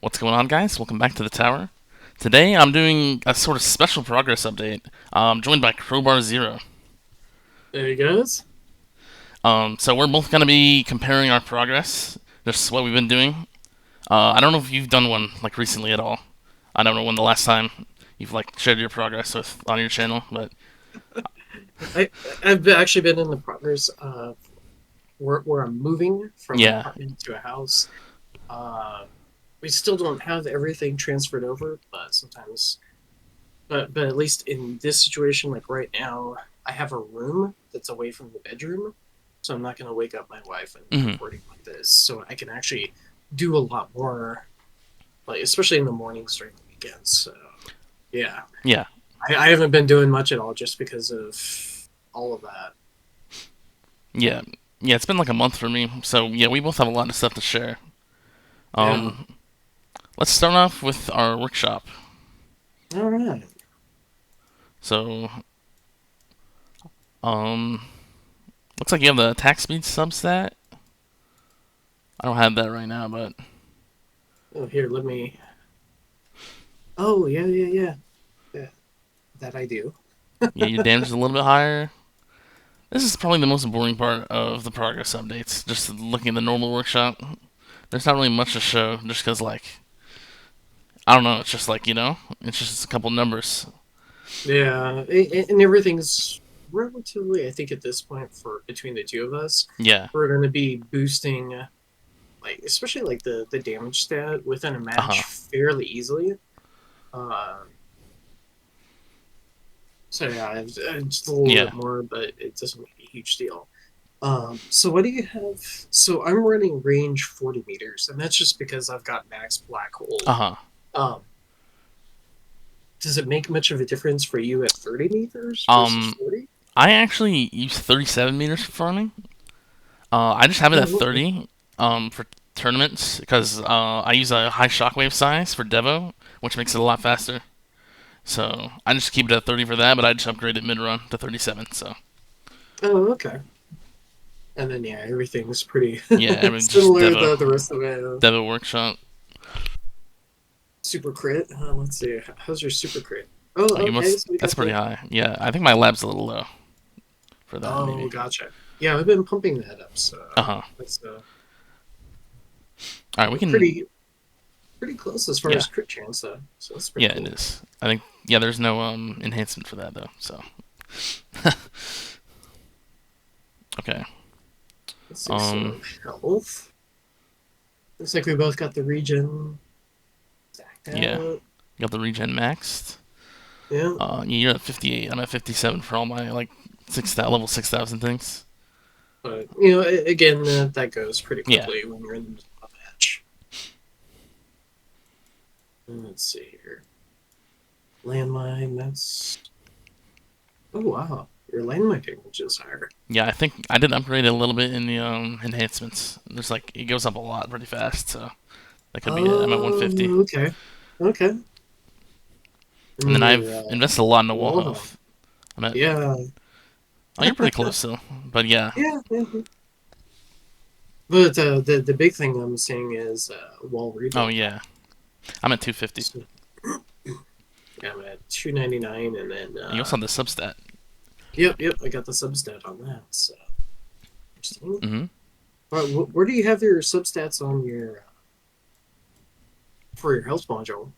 What's going on, guys? Welcome back to the tower. Today I'm doing a sort of special progress update. I'm joined by Crowbarzero. There he goes. So we're both going to be comparing our progress, just what we've been doing. I don't know if you've done one like recently at all. I don't know when the last time you've like shared your progress with on your channel, but I actually been in the progress of where I'm moving from an yeah, apartment to a house. Uh, we still don't have everything transferred over, but sometimes, but at least in this situation, like right now, I have a room that's away from the bedroom, so I'm not going to wake up my wife and hmm, recording like this. So I can actually do a lot more, like especially in the mornings during the weekends. So yeah, yeah, I haven't been doing much at all just because of all of that. yeah, yeah. It's been like a month for me, so yeah, we both have a lot of stuff to share. Yeah. Um, let's start off with our workshop. All right. So, um, looks like you have the attack speed substat. I don't have that right now, but Oh, here, let me. Oh, yeah, yeah, yeah. Yeah, that I do. yeah, your damage is a little bit higher. This is probably the most boring part of the progress updates. Just looking at the normal workshop, there's not really much to show. Just because, like, I don't know. It's just like it's just a couple numbers. Yeah, and everything's relatively, I think, at this point for between the two of us, Yeah. we're going to be boosting, like, especially like the damage stat within a Uh huh. match fairly easily. Uh, so yeah, just a little Yeah. bit more, but it doesn't make a huge deal. So what do you have? So I'm running range 40 meters, and that's just because I've got max black hole. Uh huh. Um, does it make much of a difference for you at 30 meters versus Um, 40? I actually use 37 meters for farming. I just have it at Oh, okay. 30. For tournaments because I use a high shockwave size for Devo, which makes it a lot faster. So I just keep it at 30 for that, but I just upgrade it mid run to 37. So Oh, okay. And then yeah, everything's pretty yeah, I mean just similar Devo, the rest of it. Devo Workshop. Super crit. Let's see. How's your super crit? Oh, Oh, you okay. must. So we That's got pretty the. high. Yeah, I think my lab's a little low for that. Oh, Maybe. gotcha. Yeah, I've been pumping that up, so Uh huh. that's All right, we can. pretty close as far Yeah, as crit chance though. So that's pretty yeah, it cool. is. I think. Yeah, there's no enhancement for that though. So okay. Let's see. Um. So health. Looks like we both got the regen stacked Yeah. out. Got the regen maxed. Yeah. You're at 58. I'm at 57 for all my like level 6,000 things. But again, that goes pretty Yeah. quickly when you're in the middle of a match. Let's see here. Landmine. That's oh wow, your landmine damage is higher. Yeah, I think I did upgrade it a little bit in the enhancements. There's like it goes up a lot pretty fast, so that could be it. I'm at 150, Oh, okay, okay. and And then your I've invested a lot in the wall wall health. health. I'm at Yeah, oh, you're pretty close still, but yeah. yeah, yeah. But the big thing I'm seeing is wall Oh rebuild. yeah, I'm at 250. So, yeah, I'm at 299, and then You also have the substat. yep, I got the substat on that. So interesting. Mm-hmm. All right, where do you have your substats on your for your health module?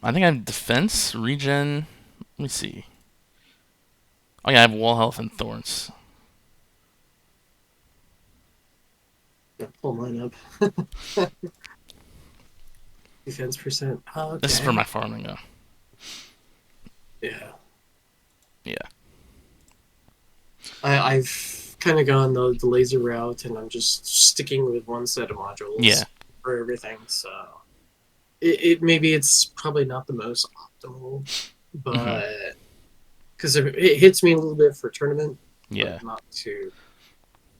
I think I have defense, regen. Let me see. Oh yeah, I have wall health and thorns. Yeah, pull mine up. Defense percent. This is for my Okay. farming though. Yeah. Yeah, I've kind of gone the laser route, and I'm just sticking with one set of yeah. modules for everything. So it maybe it's probably not the most optimal, Mm-hmm. but because it hits me a little bit for tournament, but Yeah. not too.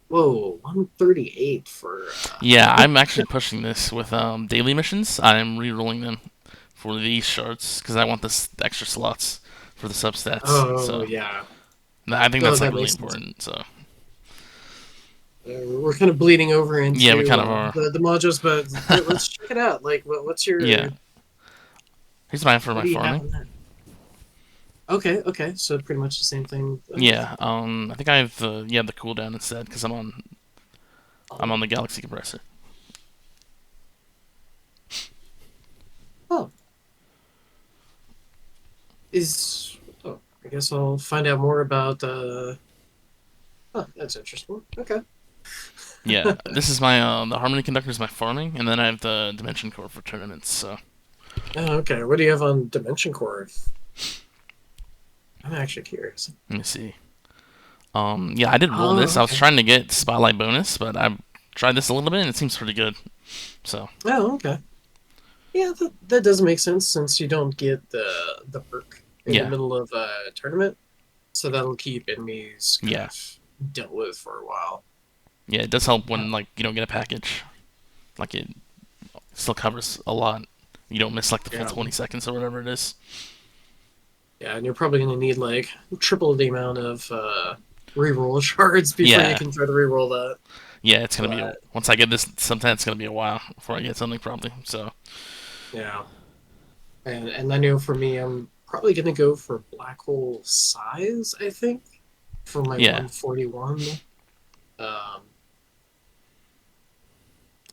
Whoa, 138 for. Yeah, I'm actually pushing this with daily missions. I'm re-rolling them for these shards because I want this extra slots for the substats. Oh So yeah, I think oh that's like that really makes sense. important. So we're kind of bleeding over Yeah, we into kind of are. the modules, but let's check it out. Like, what's your Yeah. Here's mine for what my do you have farming. on that? Okay, okay, so pretty much the same thing. Yeah. I think I have the cooldown instead because I'm Oh, on the galaxy compressor. oh, is oh, I guess I'll find out more about. Oh, that's interesting. Okay. Yeah. This is my the harmony conductor is my farming, and then I have the dimension core for tournaments. So Oh, okay. What do you have on Dimension Core? I'm actually curious. let me see. Yeah, I did roll Oh, this. I was okay. trying to get spotlight bonus, but I tried this a little bit, and it seems pretty good. So Oh, okay. Yeah, that does make sense since you don't get the perk in the yeah, middle of a tournament, so that'll keep enemies kind yeah, of dealt with for a while. yeah. It does help Oh, when like you don't get a package. Like it still covers a lot. You don't miss like the full yeah, 20 seconds or whatever it is. yeah, and you're probably gonna need like triple the amount of reroll shards before you Yeah, can try to reroll that. yeah. It's gonna be But once I get this. Sometimes it's gonna be a while before I get something probably. So yeah, and I know for me, I'm probably gonna go for black hole size. I think for my yeah, 141. Um,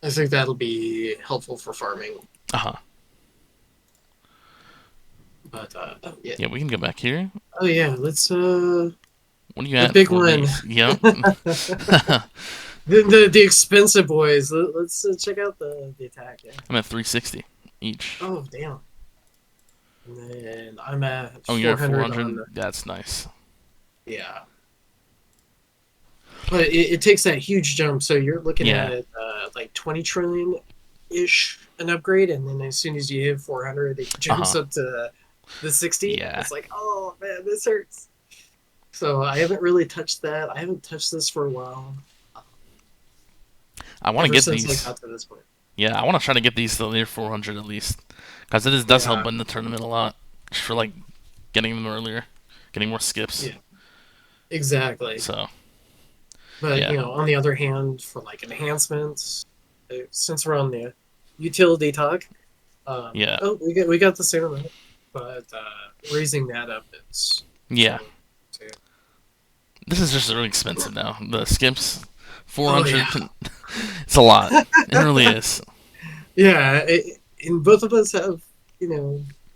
I think that'll be helpful for farming. uh huh. But oh yeah, Yeah, we can go back here. oh yeah, let's What are you the at big for one, these? Yep. the expensive boys. Let's check out the attack. Yeah. I'm at 360 each. Oh damn. And then I'm at Oh, you're at 400 on 400. That's nice. yeah. But it takes that huge jump, so you're looking Yeah. at like 20 trillion ish an upgrade, and then as soon as you hit 400, it Uh jumps huh. up to the 60. Yeah. It's like, oh man, this hurts. So I haven't really touched that. I haven't touched this for a while, I want to ever get since I these. got to this point. Yeah, I want to try to get these to near 400 at least, because it does help Yeah, win the tournament a lot. Just for like getting them earlier, getting more skips. yeah, exactly. So But yeah, on the other hand, for like enhancements, since we're on the utility talk, yeah, oh, we got the same amount, but raising that up is yeah. fun too. This is just really expensive now. The skips, Oh yeah, 400. It's a lot. It really is. yeah. And both of us have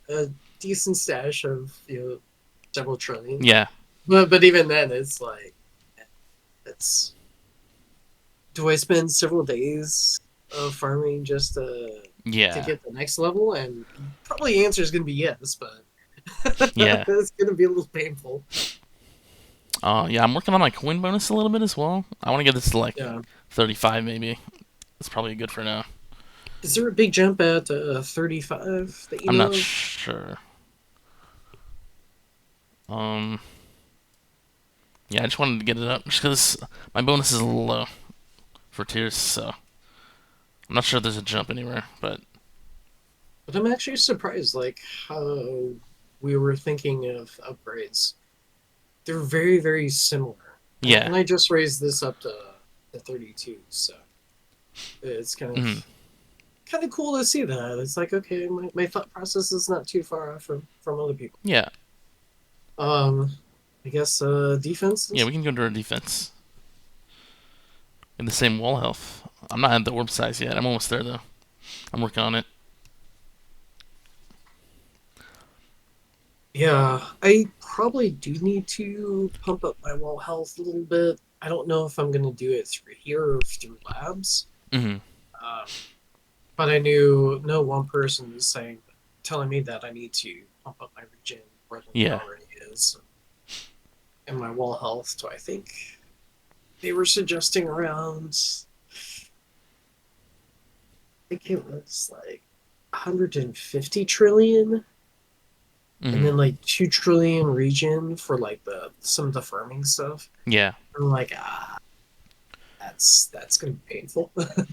a decent stash of several trillion, Yeah, but even then, it's like it's do I spend several days of farming just to yeah, get the next level? And probably the answer is going to be yes, but yeah. it's going to be a little painful. Yeah. I'm working on my coin bonus a little bit as well. I want to get this to like Yeah. 35 maybe. That's probably good for now. Is there a big jump at 35 that you I'm know not of? sure. Um, yeah, I just wanted to get it up just because my bonus is a little low for tiers, so I'm not sure if there's a jump anywhere. But But I'm actually surprised, like how we were thinking of upgrades. They're very, very similar, yeah, and I just raised this up to 32, so it's mhm. kind of cool to see that. It's like okay, my thought process is not too far off from other people. Yeah, Um, I guess yeah, defenses. we can go to our defense in the same wall health. I'm not at the orb size yet. I'm almost there though. I'm working on it. Yeah, I probably do need to pump up my wall health a little bit. I don't know if I'm gonna do it through here or through labs. Hmm. Um, but I knew no one person was telling me that I need to pump up my regen more than it Yeah, already is, and my wall health. So I think they were suggesting around. I think it was like 150 trillion, and hmm, then like 2 trillion regen for like the some of the farming stuff. yeah, I'm like, that's gonna be painful.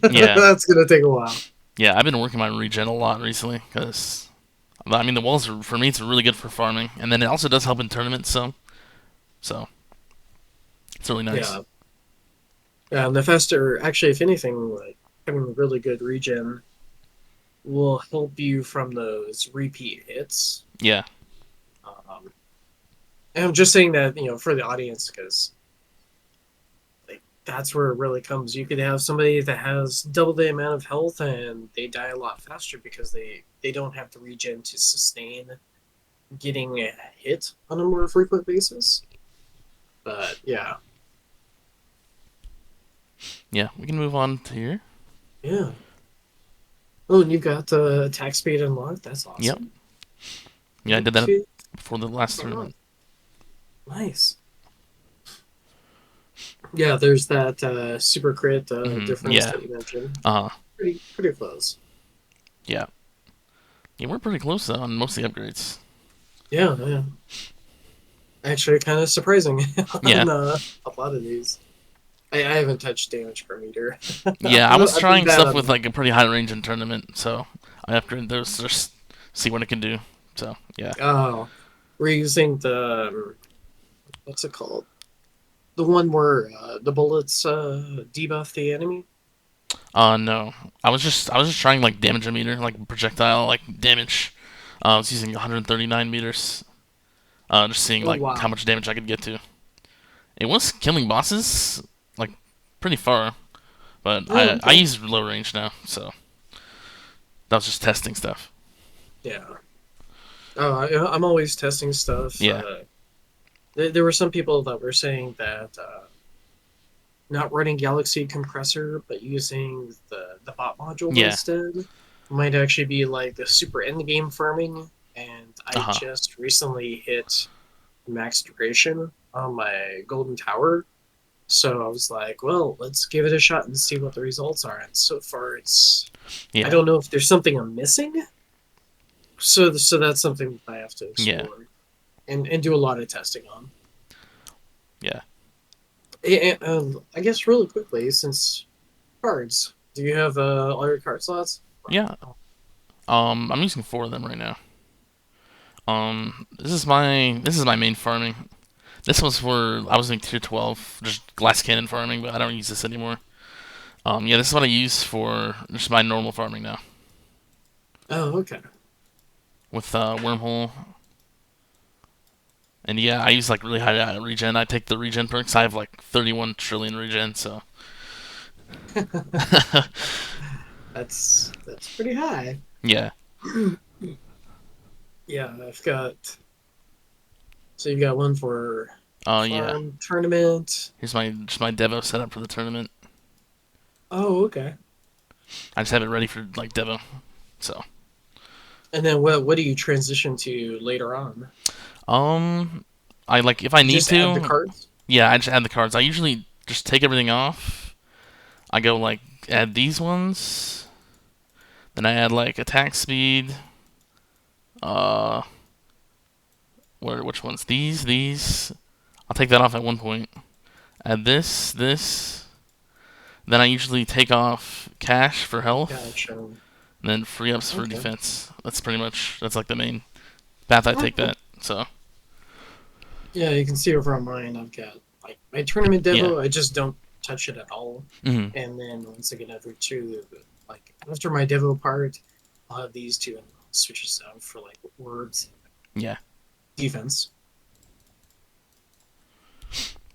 yeah, That's gonna take a while. yeah. I've been working my regen a lot recently because I mean the walls are, for me it's really good for farming, and then it also does help in tournaments. So it's really nice. Yeah, The faster, actually, if anything, like having really good regen will help you from those repeat hits. Yeah, Um, and I'm just saying that for the audience because like that's where it really comes. You could have somebody that has double the amount of health and they die a lot faster because they don't have the regen to sustain getting a hit on a more frequent basis. But yeah, yeah. We can move on to here. yeah. Oh, and you've got attack speed unlocked. That's Yep. awesome. Yeah, I did that See, before the last right on. tournament. Nice. Yeah, there's that super crit difference Yeah. that you mentioned. Uh. Pretty close. Yeah. Yeah, we're pretty close on most of the upgrades. Yeah, yeah. Actually, kind of surprising Yeah. on a lot of these. I haven't touched damage per meter. Yeah, I was I've been trying bad stuff on with that. like a pretty high range in tournament, so I upgraded those to just see what it can do. So yeah. Oh, we're using the what's it called? The one where the bullets debuff the enemy. No, I was just trying like damage meter, like projectile, like damage. I was using 139 meters. Just seeing Oh like how wow. much damage I could get to. It was killing bosses like pretty far, but Oh I okay. use low range now, so that was just testing stuff. Yeah. Oh, I'm always testing stuff. Yeah, There were some people that were saying that not running Galaxy Compressor, but using the bot module yeah, instead might actually be like the super end game farming. And uh I huh, just recently hit max duration on my golden tower, so I was like, well, let's give it a shot and see what the results are. And so far, I yeah, don't know if there's something I'm missing. So that's something I have to yeah, explore and do a lot of testing on. yeah, I guess really quickly, since cards, do you have all your card slots? yeah. I'm using four of them right now. This is my main farming. This was for I was in tier 12, just glass cannon farming, but I don't use this anymore. Yeah, this is what I use for just my normal farming now Oh, okay. with wormhole. And yeah, I use like really high regen. I take the regen perks. I have like 31 trillion regen, so That's pretty high. yeah. Yeah, I've got. So you got one for Yeah. farm tournament. Here's my just my Devo setup for the tournament. Oh, okay. I just have it ready for like Devo. So And then what do you transition to later on? um, I like if I You need just add the to, cards. yeah, I just add the cards. I usually just take everything off. I go like add these ones, then I add like attack speed. Uh, which ones? These. I'll take that off at one point. Add this. Then I usually take off cash for health, Gotcha. and then free ups for Okay. defense. That's like the main path I take Okay. that. So Yeah, you can see over on mine. I've got like my tournament yeah. devo. I just don't touch it at all. Hmm. And then once again, over two, like after my devo part, I'll have these two and I'll switch this out for like words Yeah. defense.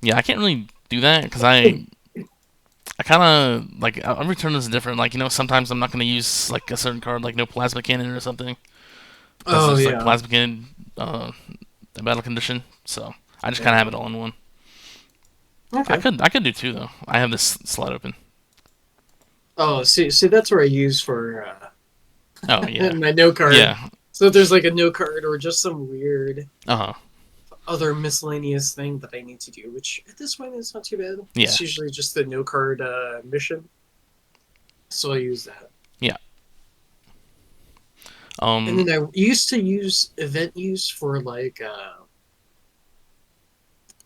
Yeah. I can't really do that because I kind of like every turn is different. Like sometimes I'm not gonna use like a certain card, like no plasma cannon or something, because Oh there's like yeah. plasma cannon a battle condition. So I just kind of have Yeah. it all in one. Okay. I could do two though. I have this slot open. Oh, see, that's where I use for Oh yeah. my no card. Yeah. So if there's like a no card or just some weird Uh huh. other miscellaneous thing that I need to do, which at this point is not too bad. Yeah. It's usually just the no card mission, so I use that. Yeah. And Um. then I used to use event use for like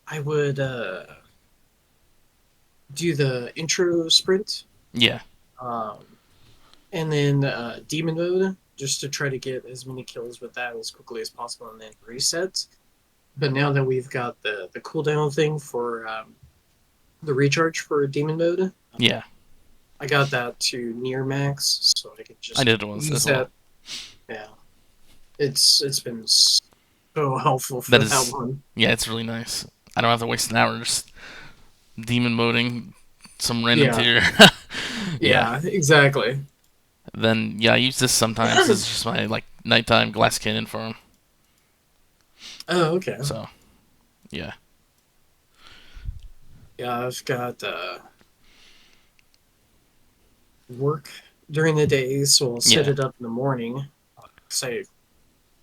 I would do the intro sprint, Yeah. um, and then demon mode just to try to get as many kills with that as quickly as possible, and then reset. But now that we've got the cooldown thing for the recharge for demon mode. Yeah, I got that to near max, so I could I just did once use as well. that. Yeah, it's been so helpful That for that is, one. yeah, it's really nice. I don't have to waste an hour just demon moding some random Yeah, tier. Yeah. yeah, exactly. Then yeah, I use this sometimes as just my like nighttime glass cannon farm. Oh, okay. So yeah. Yeah, I've got work during the day, so I'll set Yeah. it up in the morning. Say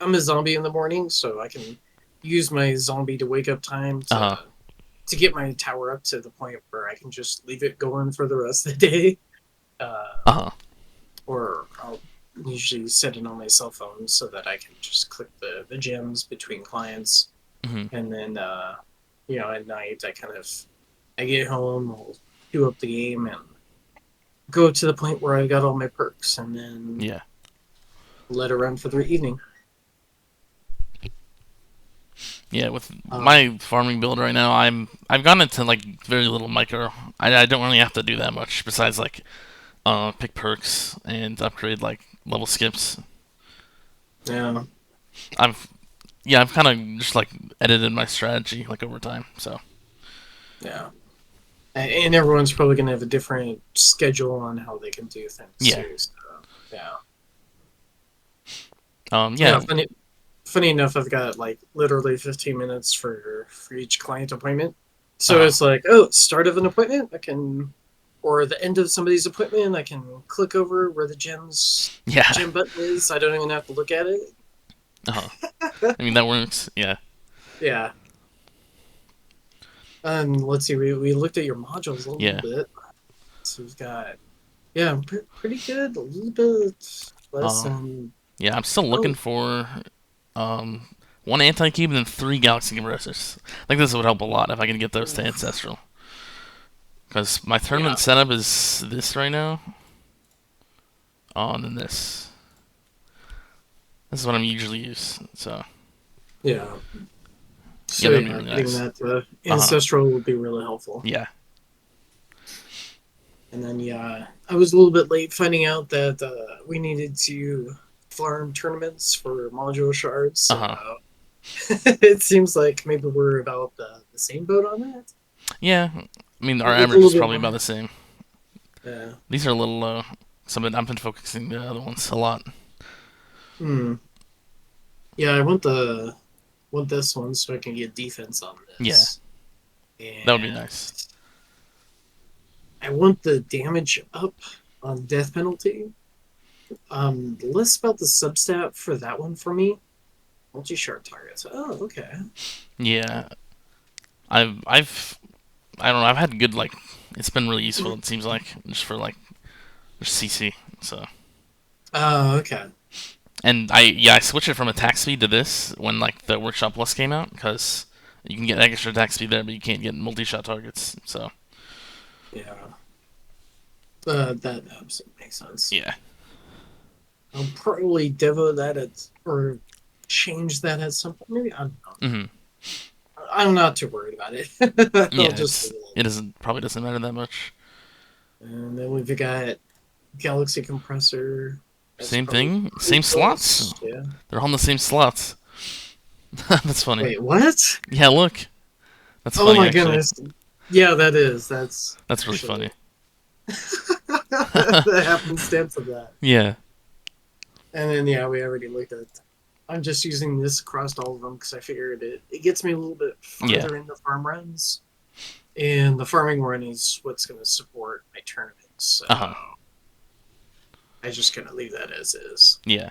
I'm a zombie in the morning, so I can use my zombie to wake up time Uh huh. to get my tower up to the point where I can just leave it going for the rest of the day. Uh huh. Or I'll usually set it on my cell phone so that I can just click the gems between clients, Hmm. and then at night I get home, I'll queue up the game and go to the point where I got all my perks, and then Yeah. let it run for the evening. Yeah. With Um, my farming build right now, I've gone into like very little micro. I don't really have to do that much besides like pick perks and upgrade like level skips. yeah, I've yeah, I've kind of just like edited my strategy like over time. So yeah. And everyone's probably going to have a different schedule on how they can do things yeah. too. So, yeah, yeah. Yeah. Funny enough, I've got like literally 15 minutes for each client appointment. So Uh it's like, oh, start of an appointment, or the end of somebody's appointment, I can click over where the yeah. gem button is. I don't even have to look at it. Uh I mean that works. Yeah. Yeah. And let's see, we looked at your modules a little Yeah. bit. So we've got, yeah, pretty good. A little bit less Uh than, yeah. I'm still looking oh, for um one anti cube and then three galaxy compressors. I think this would help a lot if I can get those to oof. ancestral. Because my Yeah, tournament setup is this right now. Oh, and then this. This is what I'm usually use. So yeah. yeah, So that'd be yeah, really getting nice. that Uh huh. ancestral would be really helpful. Yeah. And then yeah, I was a little bit late finding out that we needed to farm tournaments for module shards. Uh So huh. it seems like maybe we're about the same boat on that, Yeah. I mean, our with a average little is bit probably about more. the same. Yeah. These are a little low. So I've been focusing the other ones a lot. Hmm. Yeah, want this one so I can get defense on Yeah, this, that would be and nice. I want the damage up on death penalty. Less about the substat for that one for me. Multi shard targets. Oh, okay. Yeah, I've I don't know. I've had good like it's been really useful. It seems like just for like just CC. So Oh, okay. and I switched it from attack speed to this when like the workshop plus came out because you can get extra attack speed there, but you can't get multi shot targets. So Yeah. That absolutely makes sense. yeah. I'll probably devo that or change that at some point. Maybe I don't know. Hmm. I'm not too worried about it. I'll Yeah, just leave it alone. it doesn't probably doesn't matter that much. And then we've got Galaxy Compressor. That's Same probably thing, pretty same slots. close. Yeah. They're all in the same slots. That's funny. Wait, what? Yeah, look. That's Oh funny my actually. goodness. Yeah, that is. That's That's really actually funny. the happenstance of that. Yeah. And then yeah, we already looked at. I'm just using this across all of them because I figured it gets me a little bit Yeah. farther into farm runs, and the farming run is what's going to support my tournaments. So Uh huh. I just kind of leave that as is. Yeah.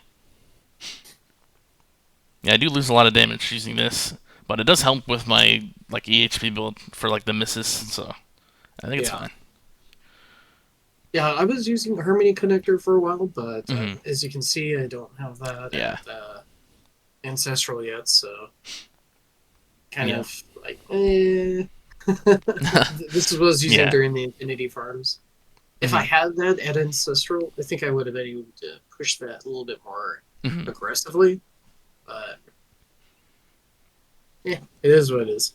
Yeah, I do lose a lot of damage using this, but it does help with my like EHP build for like the misses, so I think it's Yeah, fine. yeah. I was using the Harmony connector for a while, but Hmm. as you can see, I don't have that Yeah. at Ancestral yet. So kind Yeah. of like, this is what I was using Yeah. during the Infinity farms. If I Hmm. had that at Ancestral, I think I would have been able to push that a little bit more Hmm. aggressively. But yeah, it is what it is.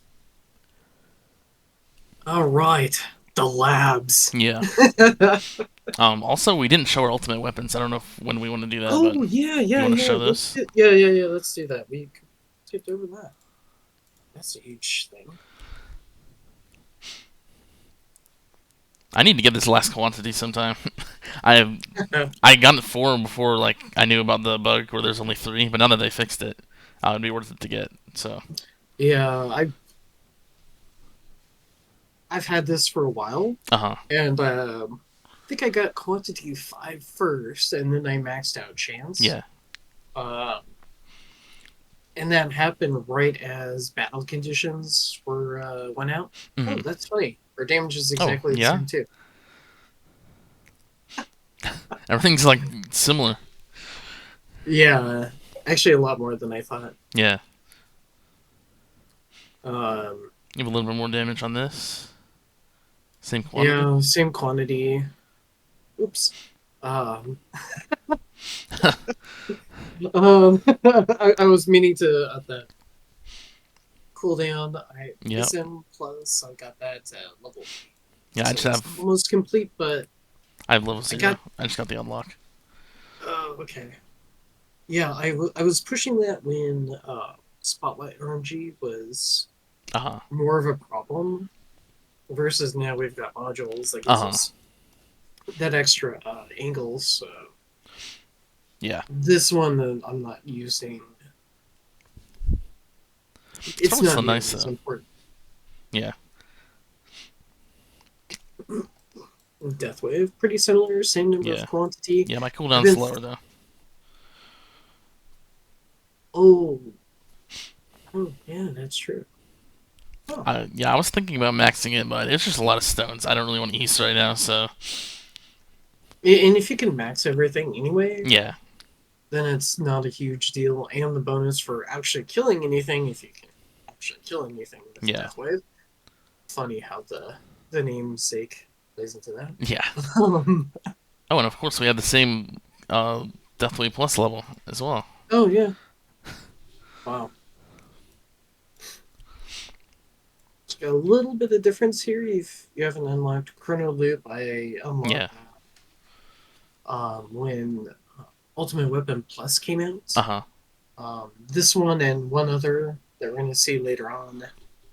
All right, the labs. Yeah. Also, we didn't show our ultimate weapons. I don't know when we want to do that, but Oh yeah, you yeah, want to yeah. show those? Yeah. Let's do that. We skipped over that. That's a huge thing. I need to get this last quantity sometime. I I got it four before like I knew about the bug where there's only three, but now that they fixed it, it'd be worth it to get. So, Yeah, I've had this for a while, uh huh. and I think I got quantity 5 first, and then I maxed out chance. Yeah. Um, and that happened right as battle conditions were went out. Oh, Hmm. that's funny. Our damage is Oh exactly the yeah. same too. Everything's like similar. Yeah, actually a lot more than I thought. Yeah. Um, You have a little bit more damage on this. Same quantity. yeah, same quantity. Oops. Um, I was meaning to up that cooldown. I Yep. Wisdom plus I got that level 8. Yeah. I So just it's have almost complete, but I have level I 0. got. I just got the unlock. Oh, okay. Yeah, I was pushing that when Spotlight RNG was Uh huh. more of a problem versus now we've got modules that Uh gives huh. us that extra angles. So Yeah. this one I'm not using. It's It's probably still not nice nearly as though. important. Yeah. Death Wave, pretty similar, same number of Yeah. quantity. Yeah. My I've cooldown's been. slower though. Oh, oh, yeah, that's true. Oh, Yeah. I was thinking about maxing it, but it's just a lot of stones. I don't really want to east right now, so and if you can max everything anyway, yeah. then it's not a huge deal. And the bonus for actually killing anything, if you can actually kill anything with Yeah. Death Wave. Funny how the namesake plays into that. Yeah. Um, Oh, and of course we have the same Deathwave Plus level as well. oh yeah, wow. It's got a little bit of difference here. You haven't unlocked Chrono Loop. I Yeah. unlocked when Ultimate Weapon Plus came Uh out. huh. This one and one other that we're going to see later on,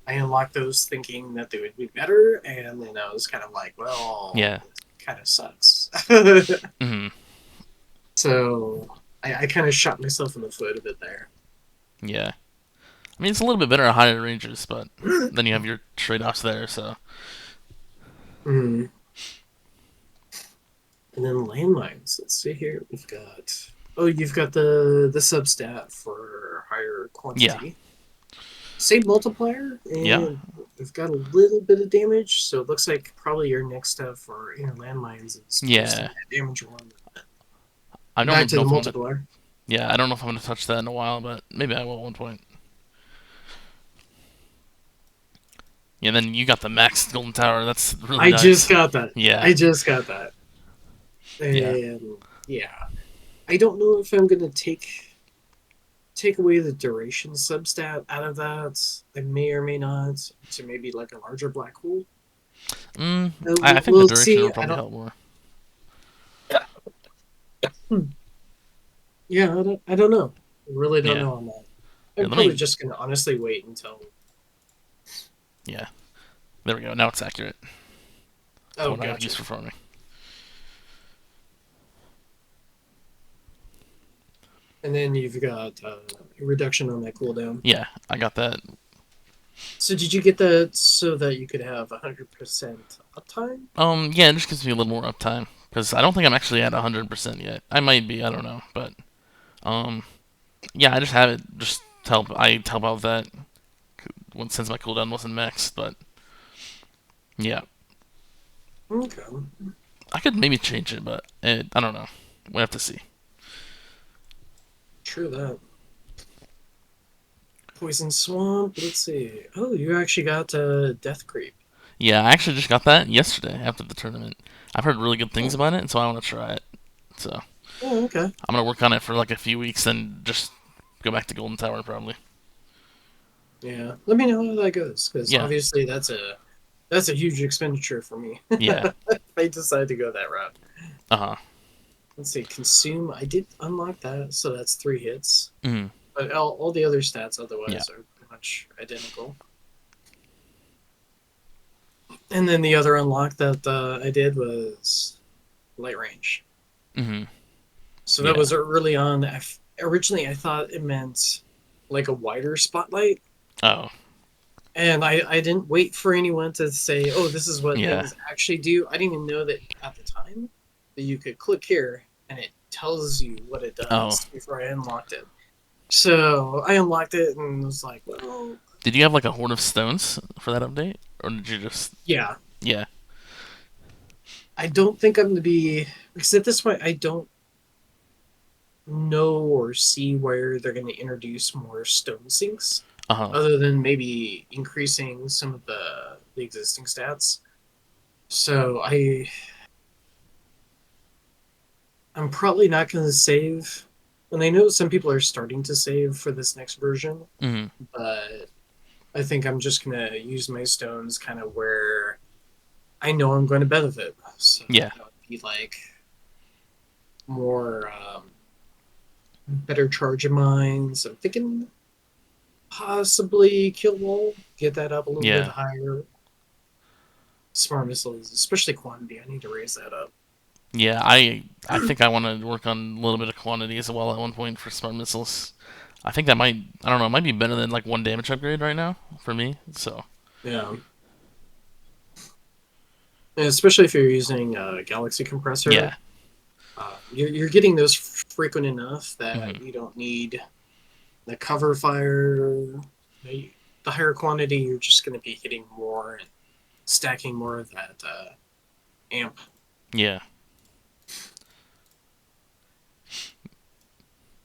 I unlocked those thinking that they would be better, and then I was kind of like, well, Yeah. this kind of sucks. Hmm. So I kind of shot myself in the foot a bit there. Yeah. I mean, it's a little bit better at higher ranges, but then you have your trade-offs there. So Mm. And then landmines. Let's see here. We've got. Oh, you've got the substat for higher yeah. quantity. Same multiplier, Yeah. and we've got a little bit of damage. So it looks like probably your next step for inner landmines is boosting Yeah. that damage one I back don't to know the if I'm gonna. multiplier. Yeah, I don't know if I'm gonna touch that in a while, but maybe I will at one point. Yeah. Then you got the max golden tower. That's really I just nice. got that. Yeah. I just got that. Yeah. And yeah, I don't know if I'm gonna take away the duration substat out of that. I may or may not to maybe like a larger black hole. I think the We'll duration see. will I probably don't. help more. Yeah, I don't know. I really don't Yeah. know on that. Yeah. I'm probably just gonna honestly wait until. Yeah. There we go. Now it's accurate to Oh, what I have gotcha. used for farming. And then you've got a reduction on that cooldown. Yeah, I got that. So did you get that so that you could have 100% uptime? Yeah, it just gives me a little more uptime because I don't think I'm actually at 100% yet. I might be. I don't know, but um, yeah, I just have it just to help. I help out with that since my cooldown wasn't maxed. But yeah, Okay. I could maybe change it, but I don't know. We have to see. True that. Poison Swamp. Let's see. Oh, you actually got Death Creep. Yeah, I actually just got that yesterday after the tournament. I've heard really good things Oh, about it, and so I want to try it. So oh, okay. I'm gonna work on it for like a few weeks, then just go back to Golden Tower probably. Yeah. Let me know how that goes, because Yeah, obviously that's a That's a huge expenditure for me. Yeah. If I decide to go that route. Uh huh. Let's see, consume. I did unlock that, so that's 3 hits. Mm. But all the other stats Yeah. otherwise are pretty much identical. And then the other unlock that I did was light range. Mm-hmm. So that Yeah. was early on. Originally, I thought it meant like a wider spotlight. Oh. And I didn't wait for anyone to say, oh, this is what Yeah. things actually do. I didn't even know that at the time that you could click here and it tells you what it Oh. does before I unlocked it. So I unlocked it and was like, well, Did you have like a horde of stones for that update, or did you just? yeah, Yeah. I don't think I'm going to be, because at this point, I don't know or see where they're going to introduce more stone sinks Uh huh. other than maybe increasing some of the existing stats. So I'm probably not going to save. And I know some people are starting to save for this next version, Mm-hmm. but I think I'm just going to use my stones kind of where I know I'm going to benefit. So Yeah. that would be like more better charge of mines. I'm thinking possibly kill wall, get that up a little bit Yeah. higher. Smart missiles, especially quantity, I need to raise that up. Yeah. I think I want to work on a little bit of quantity as well at one point for smart missiles. I think that might, I don't know, it might be better than like one damage upgrade right now for me. So Yeah, and especially if you're using a galaxy compressor, yeah. you're getting those frequent enough Hmm. that you don't need the cover fire. The higher quantity, you're just going to be hitting more and stacking more of that amp. Yeah.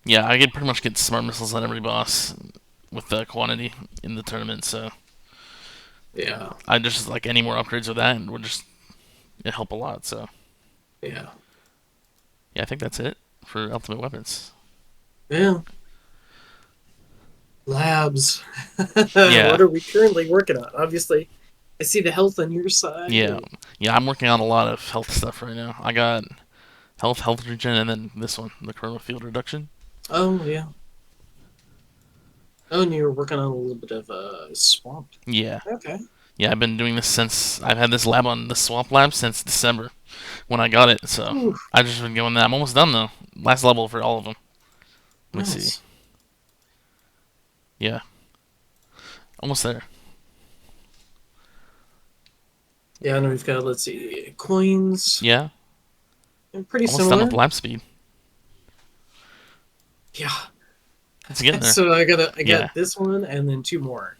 Yeah. I could pretty much get smart missiles on every boss with the quantity in the tournament. So Yeah, I just like any more upgrades with that and would just it help a lot. So yeah, yeah, I think that's it for ultimate weapons. yeah. Labs. Yeah. What are we currently working on? Obviously, I see the health on your side. Yeah. Yeah. I'm working on a lot of health stuff right now. I got health regen, and then this one, the chroma field reduction. Oh yeah. Oh, and you're working on a little bit of swamp. Yeah. Okay. Yeah, I've been doing this since I've had this lab on the swamp lab since December when I got it. So Ooh, I've just been going that. I'm almost done though. Last level for all of them. Let me see. nice. Yeah, almost there. Yeah, and we've got, let's see, coins. Yeah, And pretty almost done with similar. lab speed. Yeah. It's getting there. So I Yeah. got this one and then two more.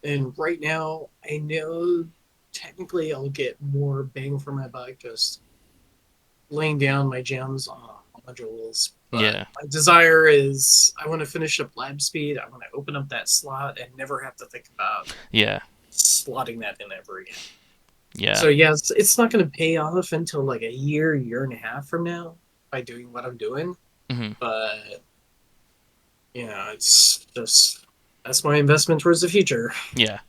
And right now I know technically I'll get more bang for my buck just laying down my gems on modules. But Yeah. my desire is I want to finish up lab speed. I want to open up that slot and never have to think about Yeah. slotting that in ever again. Yeah. So yeah, it's not going to pay off until like a year and a half from now by doing what I'm doing. Hmm. But it's just that's my investment towards the future. Yeah.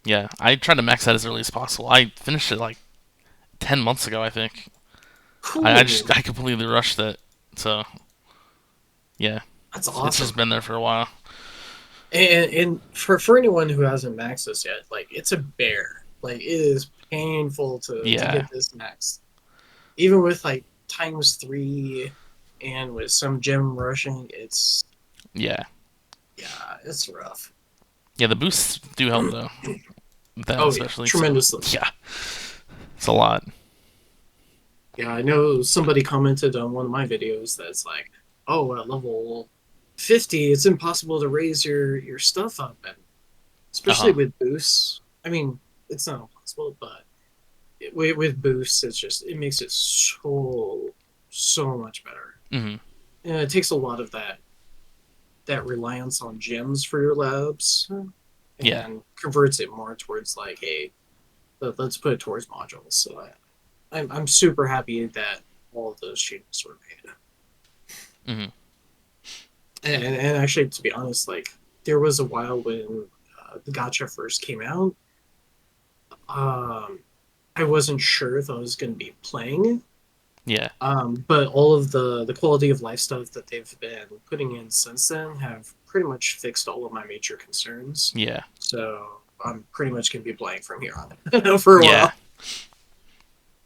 Yeah. I tried to max that as early as possible. I finished it like 10 months ago, I think. Cool. I completely rushed it. So yeah, That's it's just awesome. been there for a while. And for anyone who hasn't maxed this yet, like it's a bear. Like it is painful to Yeah. get this maxed. Even with like times 3 and with some gem rushing, it's Yeah. yeah, it's rough. Yeah. The boosts do help though. With that Oh yeah, especially. So tremendously. yeah, it's a lot. Yeah, I know somebody commented on one of my videos that's like, oh, at level 50, it's impossible to raise your stuff up, and Uh especially huh. with boosts. I mean, it's not impossible, but with boosts, it's just it makes it so much better. Hmm. And it takes a lot of that reliance on gems for your labs Yeah. and converts it more towards like, hey, let's put it towards modules. So I'm super happy that all of those changes were made. Hmm. And actually, to be honest, like there was a while when the gotcha first came out, um, I wasn't sure if I was going to be playing. Yeah. But all of the quality of life stuff that they've been putting in since then have pretty much fixed all of my major concerns. Yeah. So I'm pretty much going to be playing from here on for a Yeah. while,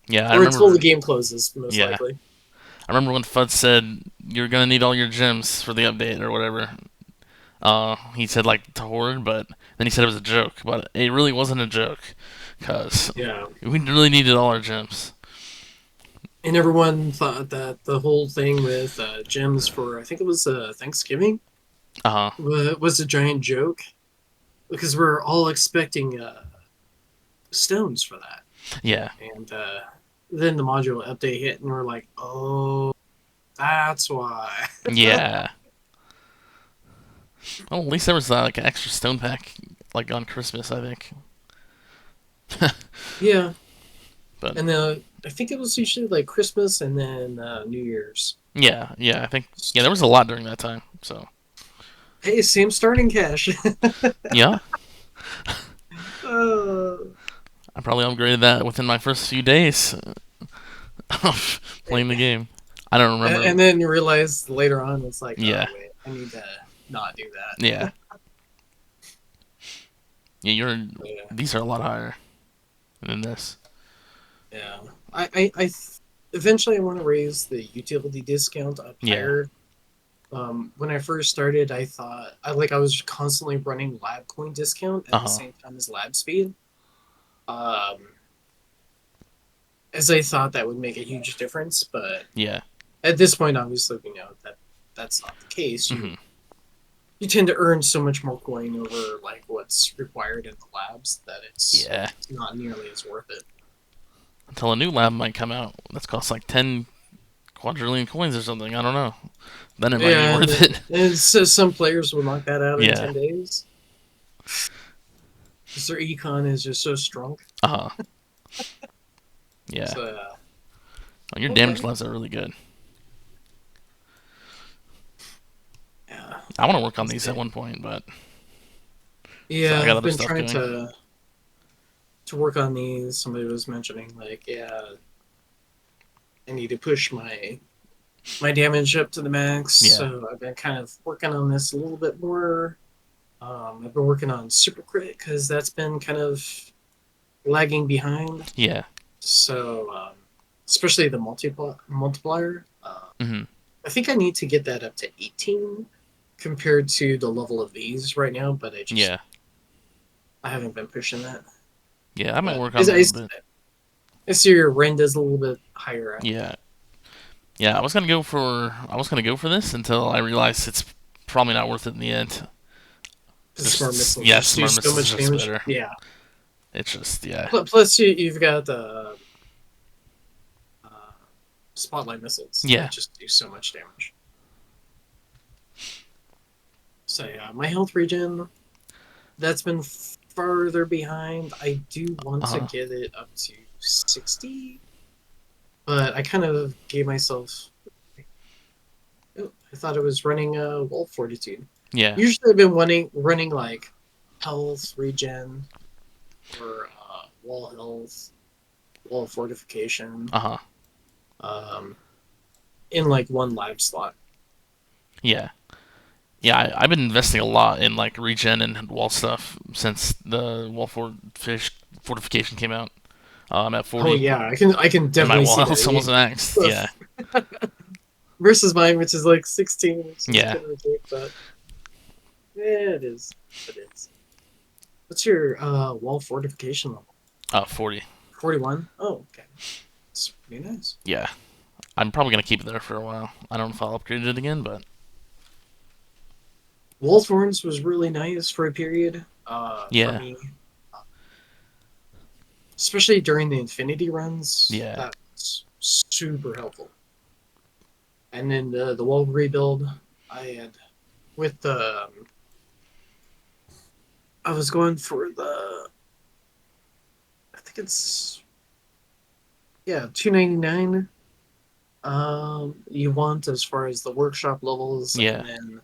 Yeah. I or until the remember. game closes, most Yeah. likely. I remember when Fudd said you're gonna need all your gems for the update or whatever. He said like to Horde, but then he said it was a joke. But it really wasn't a joke, cause Yeah, we really needed all our gems. and everyone thought that the whole thing with gems for, I think it was Thanksgiving, Uh huh. was a giant joke because we're all expecting stones for that, Yeah. and then the module update hit, and we're like, oh, that's why. Yeah. Well, at least there was like an extra stone pack, like on Christmas, I think. Yeah, But and I think it was usually like Christmas and then New Year's. yeah, yeah, I think yeah, there was a lot during that time. So Hey, same starting cash. yeah, uh, I probably upgraded that within my first few days of playing the game. I don't and remember. then you realize later on it's like, Yeah, oh wait, I need to not do yeah, that. yeah. Yeah, These are a lot higher than this. yeah. Eventually I want to raise the utility discount up Yeah. higher. When I first started, I thought I was constantly running lab coin discount Uh at the huh. same time as lab speed. Um, as I thought that would make a huge difference, but Yeah. at this point, obviously, we know that that's not the case. Hmm. You tend to earn so much more coin over like what's required in the labs that Yeah. it's not nearly as worth it. Until a new lab might come out that's cost like 10 quadrillion coins or something. I don't know. Then it might be Yeah, worth it. and so some players will knock that out in Yeah. 10 days because their econ is just so strong. Uh huh. Yeah. So Oh, your damage okay, labs are really good. yeah, I want to work on that's these at it. one point, but so I Yeah, got I've other been stuff trying going. to work on these. Somebody was mentioning like, yeah, I need to push my damage up to the max. Yeah. So I've been kind of working on this a little bit more. I've been working on Super Crit because that's been kind of lagging behind. Yeah. So, especially the multiplier, Hmm. I think I need to get that up to 18 compared to the level of these right now. But Yeah. I haven't been pushing that. Yeah. I might But work on it a little bit. I see your Renda's a little bit higher. Yeah. Yeah. I was gonna go for this until I realized it's probably not worth it in the end. Because smart Just missiles yeah, just do smart so missiles is much just damage. better. Yeah. It's just yeah. Plus, you've got the uh, spotlight missiles that Yeah. just do so much damage. So yeah, my health regen that's been further behind. I do want to Uh get it up to 60, but I kind of gave myself. Oh, I thought it was running wall fortitude. yeah. Usually, I've been running like health regen or wall health, wall fortification, Uh huh. um, in like one lab slot. Yeah. Yeah, I've been investing a lot in like regen and wall stuff since the fortification came out. I'm at Oh 40, yeah, I can and my definitely wall see that. health's almost maxed. Yeah, Versus mine, which is like 16, which is yeah. kind of ridiculous, but yeah, it is. It is. What's your wall fortification level? 40. 41? Oh, okay. It's pretty nice. Yeah, I'm probably gonna keep it there for a while. I don't know if I'll upgrade it again, but Wall thorns was really nice for a period for yeah, me, especially during the infinity runs. yeah, That's super helpful. And then the wall rebuild, I had with the I was going for the I think it's yeah 299. You want as far as the workshop levels, and yeah, then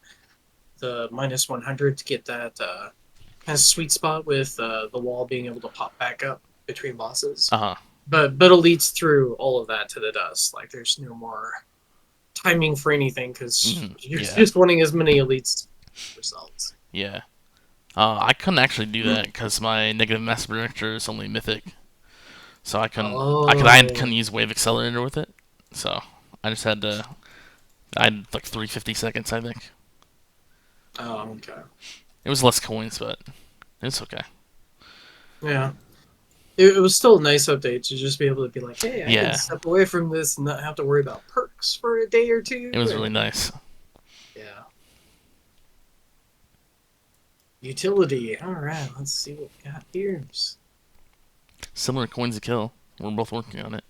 the -100 to get that kind of sweet spot with the wall being able to pop back up. between bosses. Uh huh. But elites through all of that to the dust. Like there's no more timing for anything because you're Yeah. just wanting as many elites yourselves. Yeah. I couldn't actually do that because my negative mass projector is only mythic, so I couldn't. Couldn't Oh, use wave accelerator with it, so I just had to. I had like 350 seconds, I think. oh, okay, It was less coins, but it's okay. yeah. It was still a nice update to just be able to be like, hey, I can Yeah, step away from this and not have to worry about perks for a day or it two. was really And nice. yeah, utility. All right, let's see what we got here. Similar coins to kill. We're both working on it.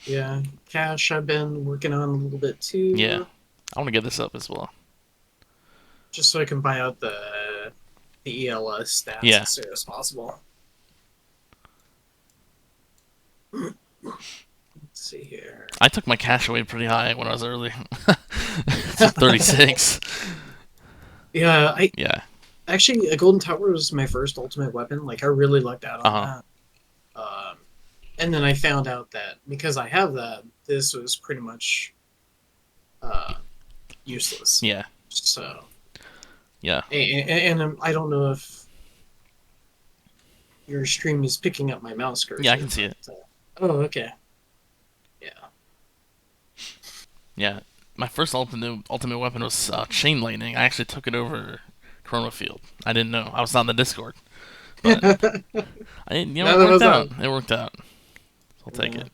Yeah, cash. I've been working on a little bit Yeah, too, I want to get this up as well. just so I can buy out the ELS stats Yeah, as soon as possible. Let's see here. I took my cash away pretty high when I was early. To 36. Yeah, I Yeah. actually a golden tower was my first ultimate weapon. Like I really lucked out Uh on huh. that. And then I found out that because I have that, this was pretty much uh, useless. Yeah. So, Yeah. and I don't know if your stream is picking up my mouse Yeah, I cursor, can see it. but oh, okay, yeah. Yeah. My first ultimate weapon was chain lightning. I actually took it over Chrono Field. I didn't know. I was on the Discord, but None it of worked us out. on. It worked out. I'll take Yeah. it.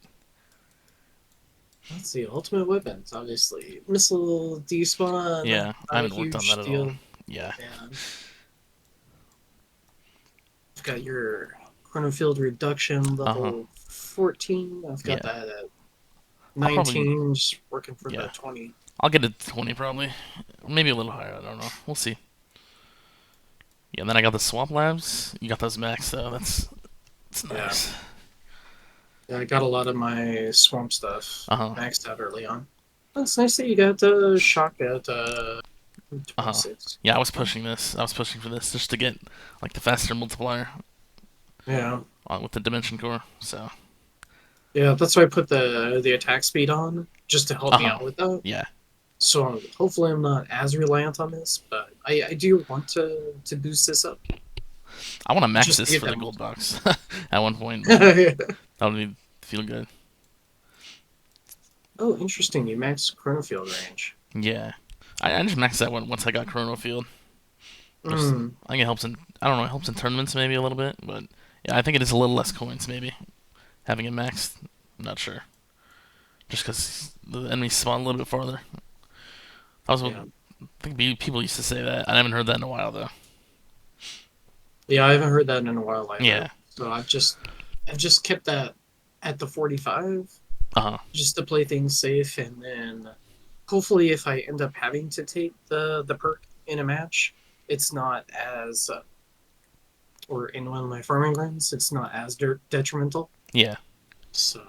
Let's see, ultimate weapons. Obviously, missile despawn, Yeah, I not a haven't worked on huge that at all. deal. Yeah. And I've got your chronofield reduction Uh huh. level 14. I've got Yeah. that at I'll probably 19, just working for the yeah. 20. I'll get it to 20 probably. Maybe a little higher. I don't know. We'll see. Yeah. And then I got the swamp labs. You got those max though. That's Yeah. nice. Yeah, I got a lot of my swamp stuff Uh huh. maxed out early on. It's nice that you got shock at Uh huh. 26. Yeah, I was pushing this. I was pushing for this just to get like the faster multiplier Yeah. with the dimension core. So. Yeah, that's why I put the attack speed on, just to help Uh me huh. out with that. Yeah. So hopefully I'm not as reliant on this, but I do want to boost this up I want to max just to this get for the that gold multiplier. box at one point, but that would be feel good. Oh, interesting. You maxed chronofield range. Yeah. I just maxed that one once I got Chrono Field. Just Hmm. I think it helps in I don't know, it helps in tournaments maybe a little bit, but yeah, I think it is a little less coins maybe having it maxed. I'm not sure. Just because the enemies spawn a little bit farther. Yeah. I think people used to say that. I haven't heard that in a while though. Yeah, I haven't heard that in a while either. Yeah. So I've just kept that at the 45 Uh huh. just to play things safe, and then hopefully if I end up having to take the perk in a match, it's not as or in one of my farming runs, it's not as detrimental. Yeah. So,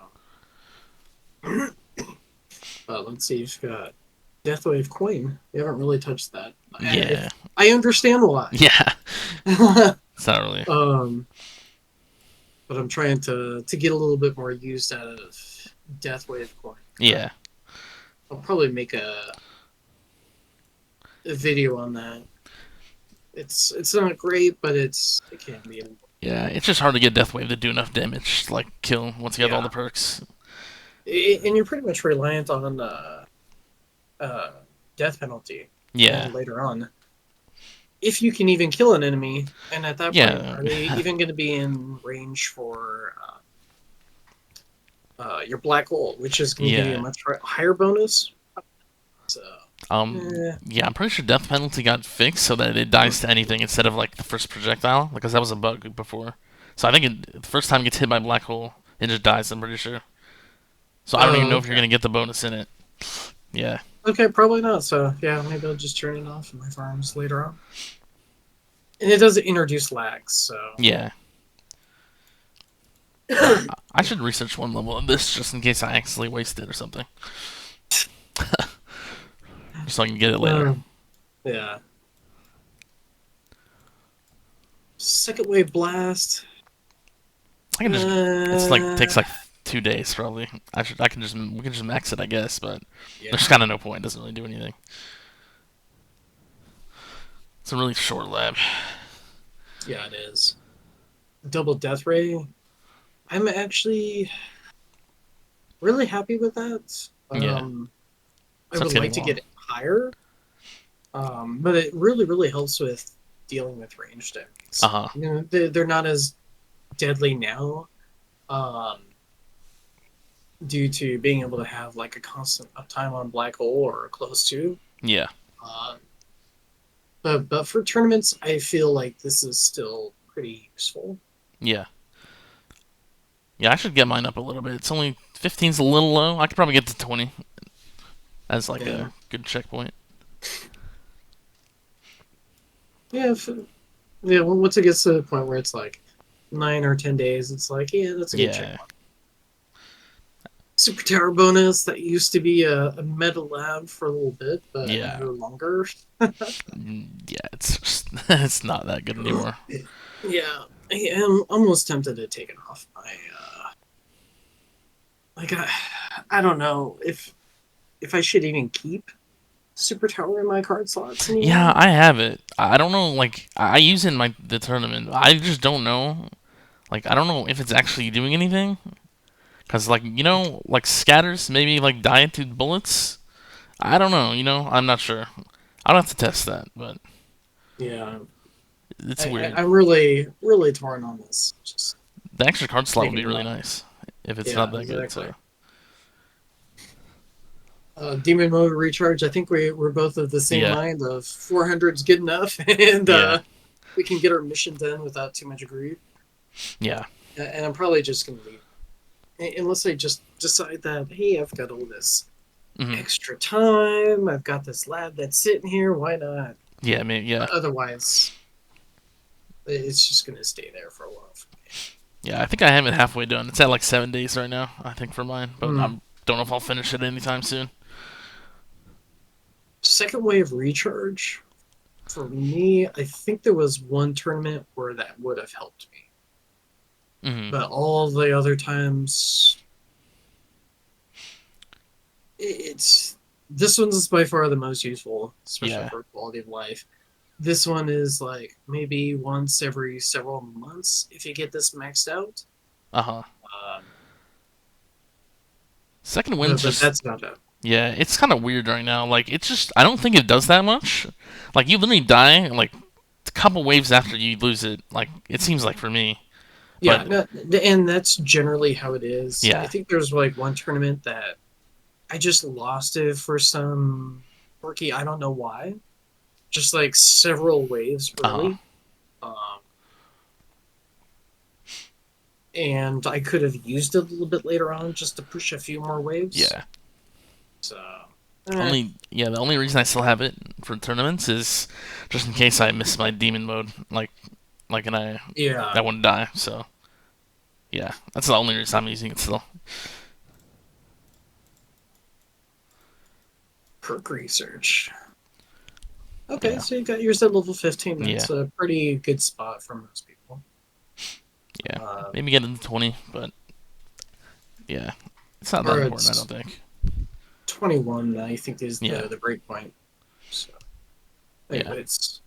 let's see. You've got Deathwave Coin. We haven't really touched that. Yeah. I understand why. Yeah. It's not really. um, but I'm trying to get a little bit more used out of Deathwave Coin. Yeah. I'll probably make a video on that. It's not great, but it can be. Yeah. It's just hard to get Deathwave to do enough damage to like kill once you have all Yeah, the perks. and you're pretty much reliant on uh, death penalty, Yeah. and later on, if you can even kill an enemy, and at that point, Yeah. are they even going to be in range for your black hole, which is going to give you a Yeah. much higher bonus? So, eh, Yeah, I'm pretty sure death penalty got fixed so that it dies to anything instead of like the first projectile, because that was a bug before. So I think the first time it gets hit by a black hole, it just dies. I'm pretty sure. So I don't even know if you're okay. gonna get the bonus in it. Yeah, Okay, probably not. So, yeah, maybe I'll just turn it off in my farms later on. And it does introduce lags, so. yeah. I should research one level of this just in case I accidentally waste it or something, just so I can get it later. Yeah. Second wave blast. I can just. It's like Uh, takes like 2 days probably. I can just we can just max it, I guess. But there's yeah, kind of no point. It doesn't really do anything. It's a really short lab. yeah, it is. Double death ray. I'm actually really happy with that. Yeah, I starts would getting like to long. get it higher, but it really, really helps with dealing with ranged Uh enemies. huh. You know, they're not as deadly now, um, due to being able to have like a constant uptime on black hole or close to. Yeah. Uh, but for tournaments, I feel like this is still pretty useful. Yeah. Yeah. I should get mine up a little bit. It's only 15's a little low. I could probably get to 20 as like Yeah, a good checkpoint. yeah, yeah. Once it gets to the point where it's like 9 or 10 days, it's like, yeah, that's a good Yeah. checkpoint. Super Tower bonus that used to be a meta lab for a little bit, but Yeah. no longer. Yeah. It's just, it's not that good anymore. Yeah, I am almost tempted to take it off my like I don't know if I should even keep Super Tower in my card slots Yeah, anymore. I have it. I don't know. Like I use it in my the tournament. I just don't know. Like I don't know if it's actually doing anything. Cause like like scatters maybe like die to bullets. I don't know. I'm not sure. I'll have to test that, but Yeah, it's weird. I'm really really torn on this. Just The extra card slot would taking be it really off. nice if it's not Yeah, that good. exactly. So Demon mode recharge. I think we're both of the same yeah, mind of 400's good enough, and yeah, we can get our mission done without too much grief. yeah, And I'm probably just gonna leave unless I just decide that hey, I've got all this hmm extra time. I've got this lab that's sitting here. Why not? yeah, maybe, yeah, But otherwise, it's just gonna stay there for a while. yeah. I think I have it halfway done. It's at like 7 days right now. I think for mine, but I Hmm. don't know if I'll finish it anytime soon. Second wave recharge for me. I think there was one tournament where that would have helped me, hmm but all the other times, it's this one's by far the most useful, especially Yeah. for quality of life. This one is like maybe once every several months if you get this maxed out. Uh huh. Um, Second wind's but just that's not it. yeah. It's kind of weird right now. Like it's just I don't think it does that much. Like you literally die like a couple waves after you lose it. Like it seems like for me. Yeah, But no, and that's generally how it is. I yeah. think there's like one tournament that I just lost it for some quirky, I don't know why. Just like several waves Uh huh. early. Um, and I could have used it a little bit later on just to push a few more waves. Yeah. So, eh, Only yeah. The only reason I still have it for tournaments is just in case I miss my demon mode. And yeah, I wouldn't die. So yeah. That's the only reason I'm using it still. perk research. Okay, Yeah. so you got yours at level 15. Yeah. That's a pretty good spot for most people. Yeah. Uh, Maybe get into 20, but yeah. It's not that or important. I don't it's think. 21, I think, is Yeah. the break point. So, Yeah. it's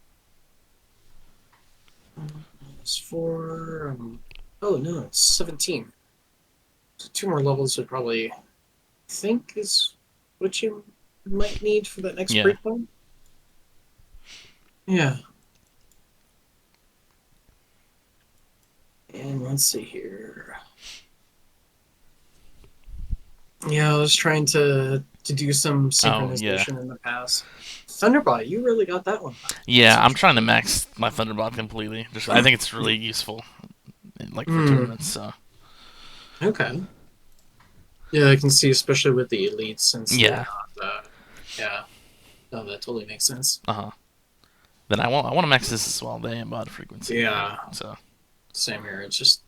it's four. Oh no, it's 17. So two more levels would probably think is what you might need for that next Yeah. breakpoint. Yeah. And let's see here. Yeah, I was trying to do some Oh yeah. synchronization in the past. Thunderbot, you really got that one. That's Yeah. I'm trying to interesting. max my Thunderbot completely. Just I think it's really useful, like for Hmm. tournaments. So Okay. Yeah, I can see, especially with the elites, since they're yeah. not. Yeah. No, that totally makes sense. Uh huh. Then I want to max this as well. The aimbot frequency. Yeah. So Same here. It's just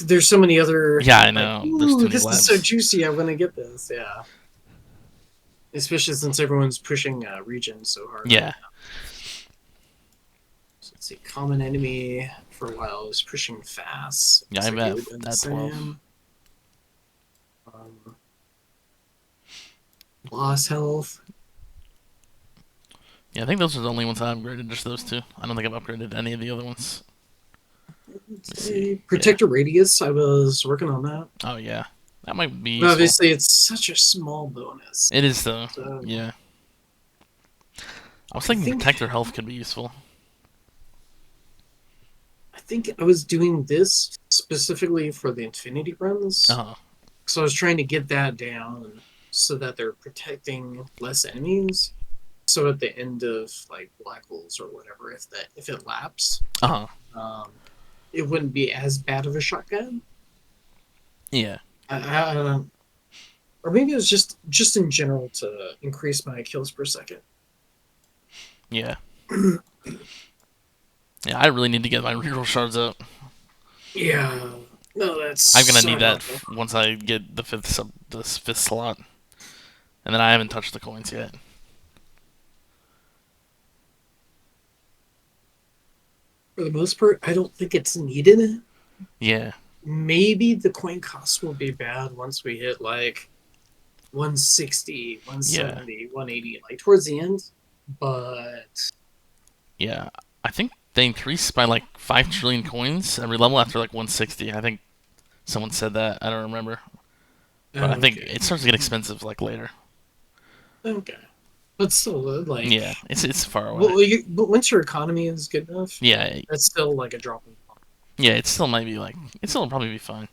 there's so many other yeah, I like, know. There's too ooh, many this is so labs. juicy. I want to get this. Yeah. Especially since everyone's pushing regions so hard right Yeah. now. let's see, common enemy for a while was pushing fast. Yeah, Looks I'm like you were doing the at 12. same. Lost health. Yeah, I think those are the only ones I upgraded, just those two. I don't think I've upgraded any of the other ones. Let's see. Yeah. Protector radius. I was working on that. Oh, yeah. That might be But useful. obviously, it's such a small bonus. It is, though. So Yeah. I was I thinking think Protector Health could be useful. I think I was doing this specifically for the Infinity runs. Oh. So I was trying to get that down so that they're protecting less enemies. So at the end of like black holes or whatever, if it laps, Uh huh. um, it wouldn't be as bad of a shotgun. Yeah. I, or maybe it was just in general to increase my kills per second. Yeah. Yeah, I really need to get my reroll shards up. Yeah, no, that's I'm gonna so need that helpful. once I get the fifth slot, and then I haven't touched the coins yet. For the most part, I don't think it's needed. Yeah. Maybe the coin cost will be bad once we hit like 160, Yeah. 170, 180, like towards the end. But Yeah. I think they increase by like 5 trillion coins every level after like 160. I think someone said that. I don't remember, but I think okay, it starts to get expensive like later. okay, but still, like, Yeah. It's far away. but once your economy is good enough, Yeah. that's still like a drop in. Yeah. It still might be like it still probably be fine.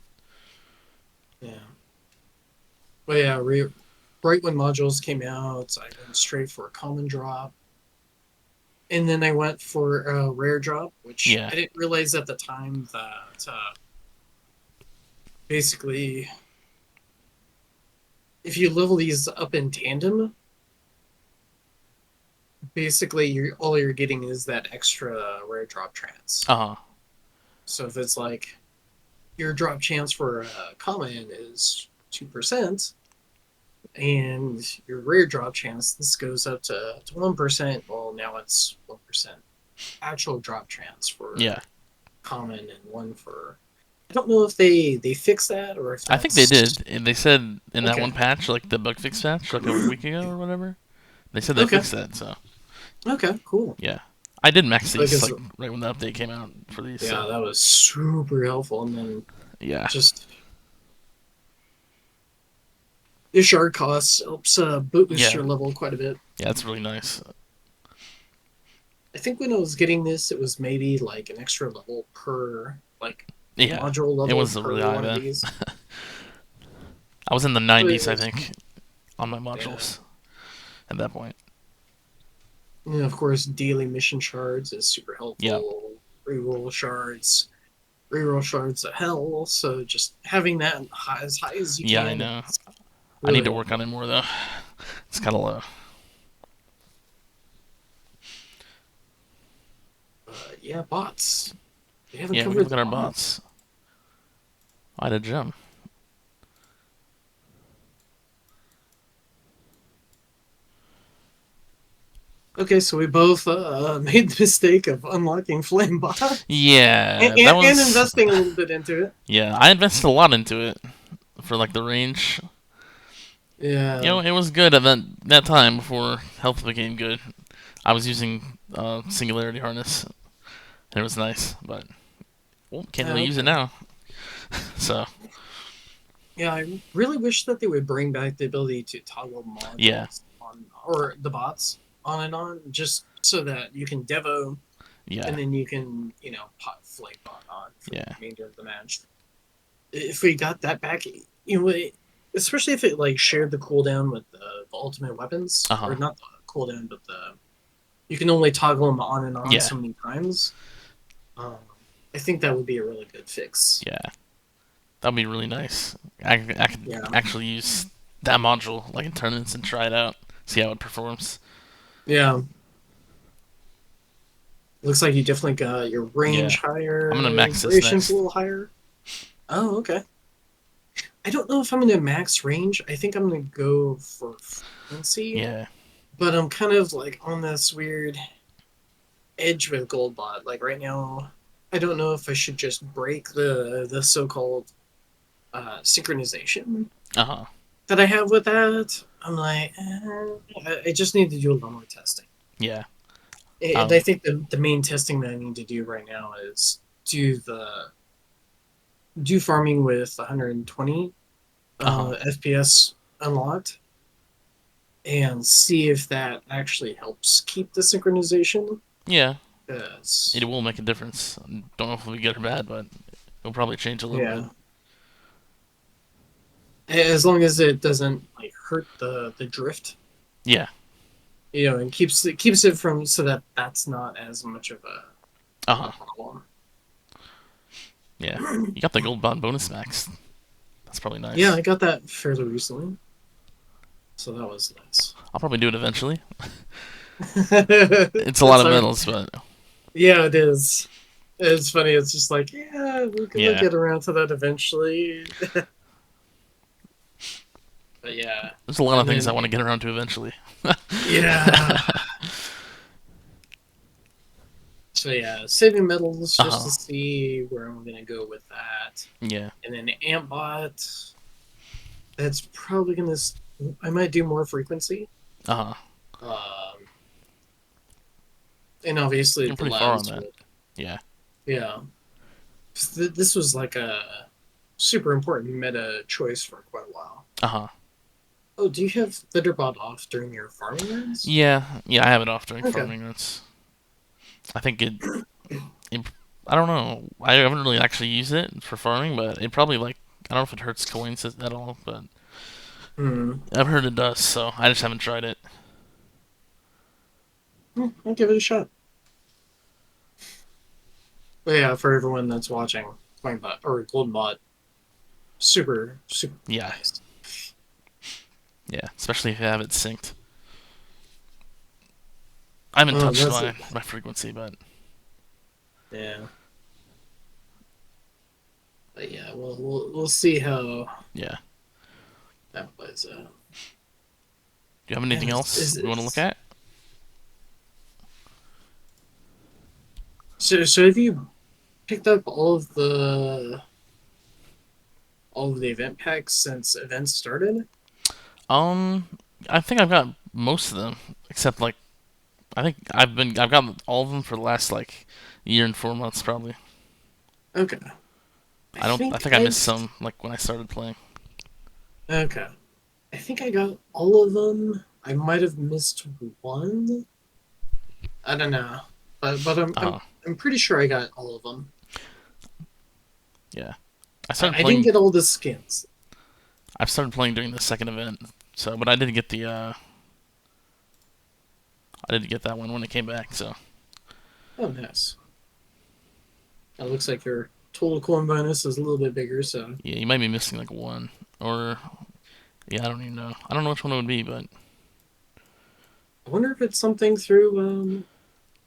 Yeah, but yeah, right when modules came out, I went straight for a common drop, and then I went for a rare drop, which Yeah. I didn't realize at the time that basically, if you level these up in tandem, basically all you're getting is that extra rare drop chance. Uh huh. So if it's like your drop chance for a common is 2%, and your rare drop chance this goes up to 1%. Well, now it's 1% actual drop chance for Yeah. common and one for. I don't know if they fix that or if I think they that's did. And they said in that okay. one patch, like the bug fix patch, like a week ago or whatever, they said they Okay, fixed that. So okay, cool. yeah, I did max these Because like right when the update came out for these. yeah, So that was super helpful. And then yeah, just the shard cost helps boost yeah, your level quite a bit. yeah. That's really nice. I think when I was getting this, it was maybe like an extra level per like Yeah, module it level was per really high one of then. these. I was in the But 90s, I think, on my yeah. modules at that point. And of course, daily mission shards is super Yep. helpful. Reroll shards of hell. So just having that as high as you Yeah, I can know. is I need really to work on helpful. it more though. It's kind of low. Yeah, bots. We haven't Yeah, we can covered look the at our bots. bots. I had a gem. Okay, so we both made the mistake of unlocking Flame Bot Yeah, that and was. investing a little bit into it. Yeah, I invested a lot into it for like the range. You Yeah. know, it was good at that time before health became good. I was using Singularity Harness, and it was nice, but well, can't really use it Okay. now. So Yeah, I really wish that they would bring back the ability to toggle yeah, modules on or the bots on and on, just so that you can devo yeah, and then you can pot Flame Bot on for the yeah, remainder of the match. If we got that back, especially if it like shared the cooldown with the ultimate weapons, uh or huh, not the cooldown, but the you can only toggle them on and on yeah, so many times. Um, I think that would be a really good fix. yeah. That'd be really nice. I could Yeah, actually use that module like in tournaments and try it out, see how it performs. yeah. Looks like you definitely got your Yeah, range I'm gonna higher, max this duration's a next. little higher. Oh, okay. I don't know if I'm gonna max range. I think I'm gonna go for frequency, Yeah, but I'm kind of like on this weird. edge with Goldbot. Like right now, I don't know if I should just break the so-called synchronization Uh huh. that I have with that. I'm like, I just need to do a lot more testing. Yeah. And I Um. think the main testing that I need to do right now is do the do farming with 120 Uh huh. FPS unlocked and see if that actually helps keep the synchronization. Yeah. It Because will make a difference. Don't know if it'll be good or bad, but it'll probably change a little bit. yeah, as long as it doesn't like hurt the drift, Yeah. and keeps it from so that that's not as much of Uh a huh. problem. Yeah. You got the gold bond bonus max. That's probably Yeah, nice. I got that fairly recently, so that was nice. I'll probably do it eventually. It's a lot That's of how, medals, but yeah, it is. It's funny. It's just like, yeah, we'll yeah. get around to that eventually. But yeah, There's a lot of and things I then want to get around to eventually. yeah. So yeah, saving metals Uh just to huh. see where I'm gonna go with that, Yeah. and then Antbot. That's probably gonna. I might do more frequency. Uh huh. Um, and obviously You're the pretty far on labs that. would. Yeah. Yeah, this was like a super important meta choice for quite a while. Uh huh. Oh, do you have Thunderbot off during your farming runs? Yeah. Yeah. I have it off during Okay. farming runs. I think it. I don't know. I haven't really actually used it for farming, but it probably like I don't know if it hurts coins at all, but Hmm. I've heard it does. So I just haven't tried it. I'll give it a shot. But yeah, for everyone that's watching, Coinbot or Goldbot, super super Yeah. nice. Yeah. Especially if you have it synced. I haven't Oh, touched that's it. my frequency, but Yeah. But yeah, we'll see how yeah. that plays out. Do you have And anything else you want to look at? so have you picked up all of the event packs since events started? Um, I think I've got most of them, except like I've got all of them for the last like year and 4 months probably. Okay. I I think think I I missed some like when I started playing. okay. I think I got all of them. I might have missed one. I don't know, but Uh, I'm pretty sure I got all of them. yeah. I started I didn't playing. get all the skins. I started playing during the second event, so but I didn't get the I didn't get that one when it came back. So Oh, nice. It looks like your total coin bonus is a little bit bigger. So yeah, you might be missing like one or yeah, I don't even know. I don't know which one it would be, but I wonder if it's something through.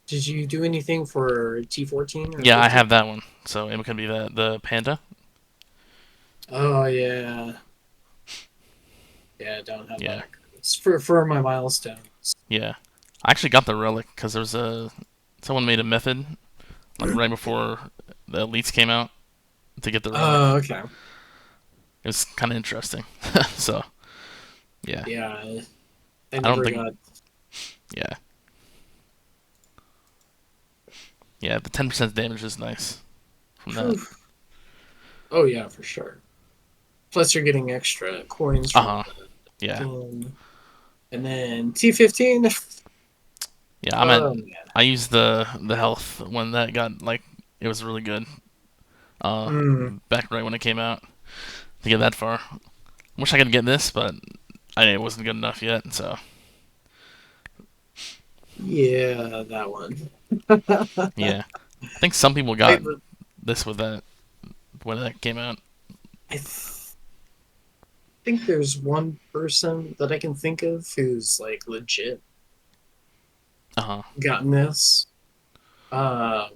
Did you do anything for T14 or yeah, I 15? have that one. So it could be the panda. Oh yeah, yeah. I don't have Yeah, that. It's for my milestones. yeah. I actually got the relic because there was a someone made a method like right before the elites came out to get the relic. Oh, okay. It was kind of interesting. So yeah, Yeah, I I don't never think got. yeah yeah the 10% damage is nice from that. Whew. Oh yeah, for sure. Plus, you're getting extra coins Uh from huh. the Yeah 15, and then T15. yeah. Oh man. I used the health when that got like it was really good. Uh, Mm, back right when it came out to get that far. Wish I could get this, but it wasn't good enough yet. So yeah, that one. yeah, I think some people I got this with that when that came out. I think there's one person that I can think of who's like legit Uh huh. gotten this. I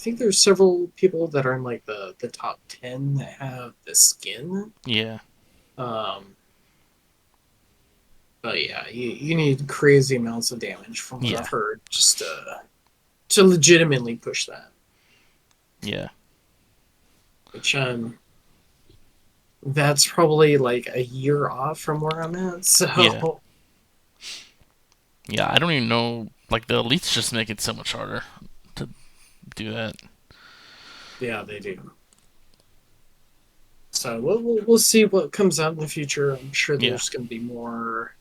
think there's several people that are in like the top 10 that have the skin. Yeah. Um, but yeah, you need crazy amounts of damage from what Yeah. I've heard just to to legitimately push that. Yeah. Which that's probably like a year off from where I'm at. Yeah. So Yeah, I don't even know. Like, the elites just make it so much harder to do that. yeah, they do. So we'll see what comes out in the future. I'm sure Yeah. there's going to be more.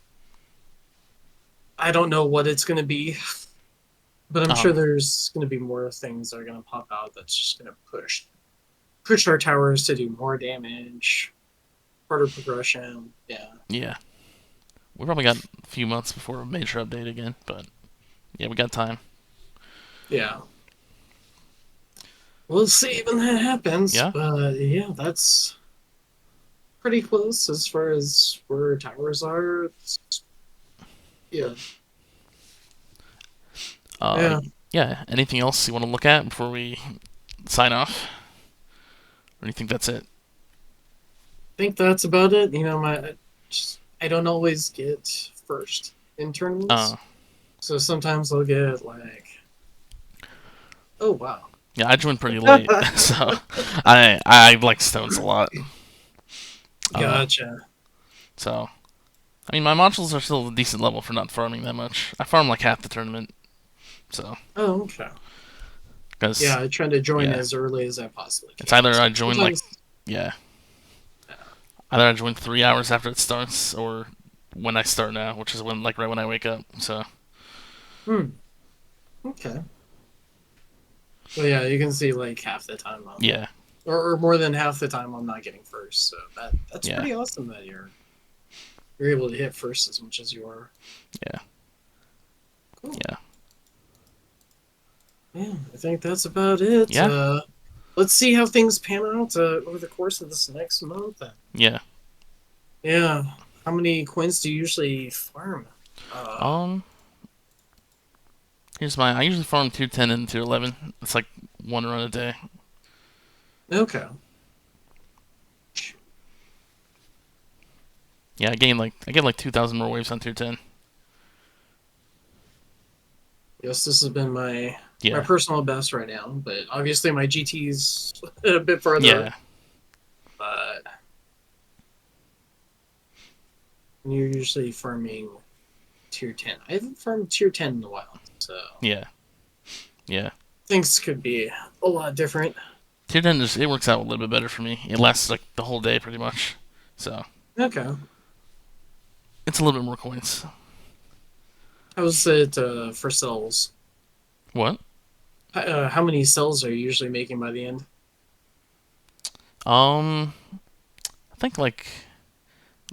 I don't know what it's going to be, but I'm sure Um, there's going to be more things that are going to pop out that's just going to push our towers to do more damage, harder progression. Yeah, yeah. We probably got a few months before a major update again, but yeah, we got time. yeah. We'll see when that happens. Yeah. But yeah, that's pretty close as far as where towers are. Yeah, Uh, yeah. yeah. Anything else you want to look at before we sign off? Or do you think that's it? I think that's about it. I don't always get first in Uh, tournaments, so sometimes I'll get like, oh wow, yeah, I joined pretty late, so I like stones a lot. Uh, gotcha. so I mean, my modules are still a decent level for not farming that much. I farm like half the tournament, so Oh okay. because Yeah, I try to join yeah, as early as I possibly it's can. either So I join like sometimes, yeah, yeah. either I join 3 hours after it starts or when I start now, which is when like right when I wake up. So Hmm. Okay. Well, yeah, you can see like half the time yeah, or more than half the time I'm not getting first. So that's yeah, pretty awesome that you're able to hit first as much as you are. yeah, Cool. yeah, Yeah, I think that's about it. yeah, Let's see how things pan out over the course of this next month. yeah. Yeah, how many coins do you usually farm? Uh, Um, here's my. I usually farm tier 10 and tier 11. It's like one run a day. okay. Yeah, I get like 2,000 more waves on tier 10. Yes, this has been my Yeah, personal best right now, but obviously my GT's a bit further. yeah, But you're usually farming tier 10. I haven't farmed tier 10 in a while, so yeah, yeah. things could be a lot different. Tier 10 just it works out a little bit better for me. It lasts like the whole day pretty much. So Okay. it's a little bit more coins. How's it for cells? What? How many cells are you usually making by the end? Um, I think like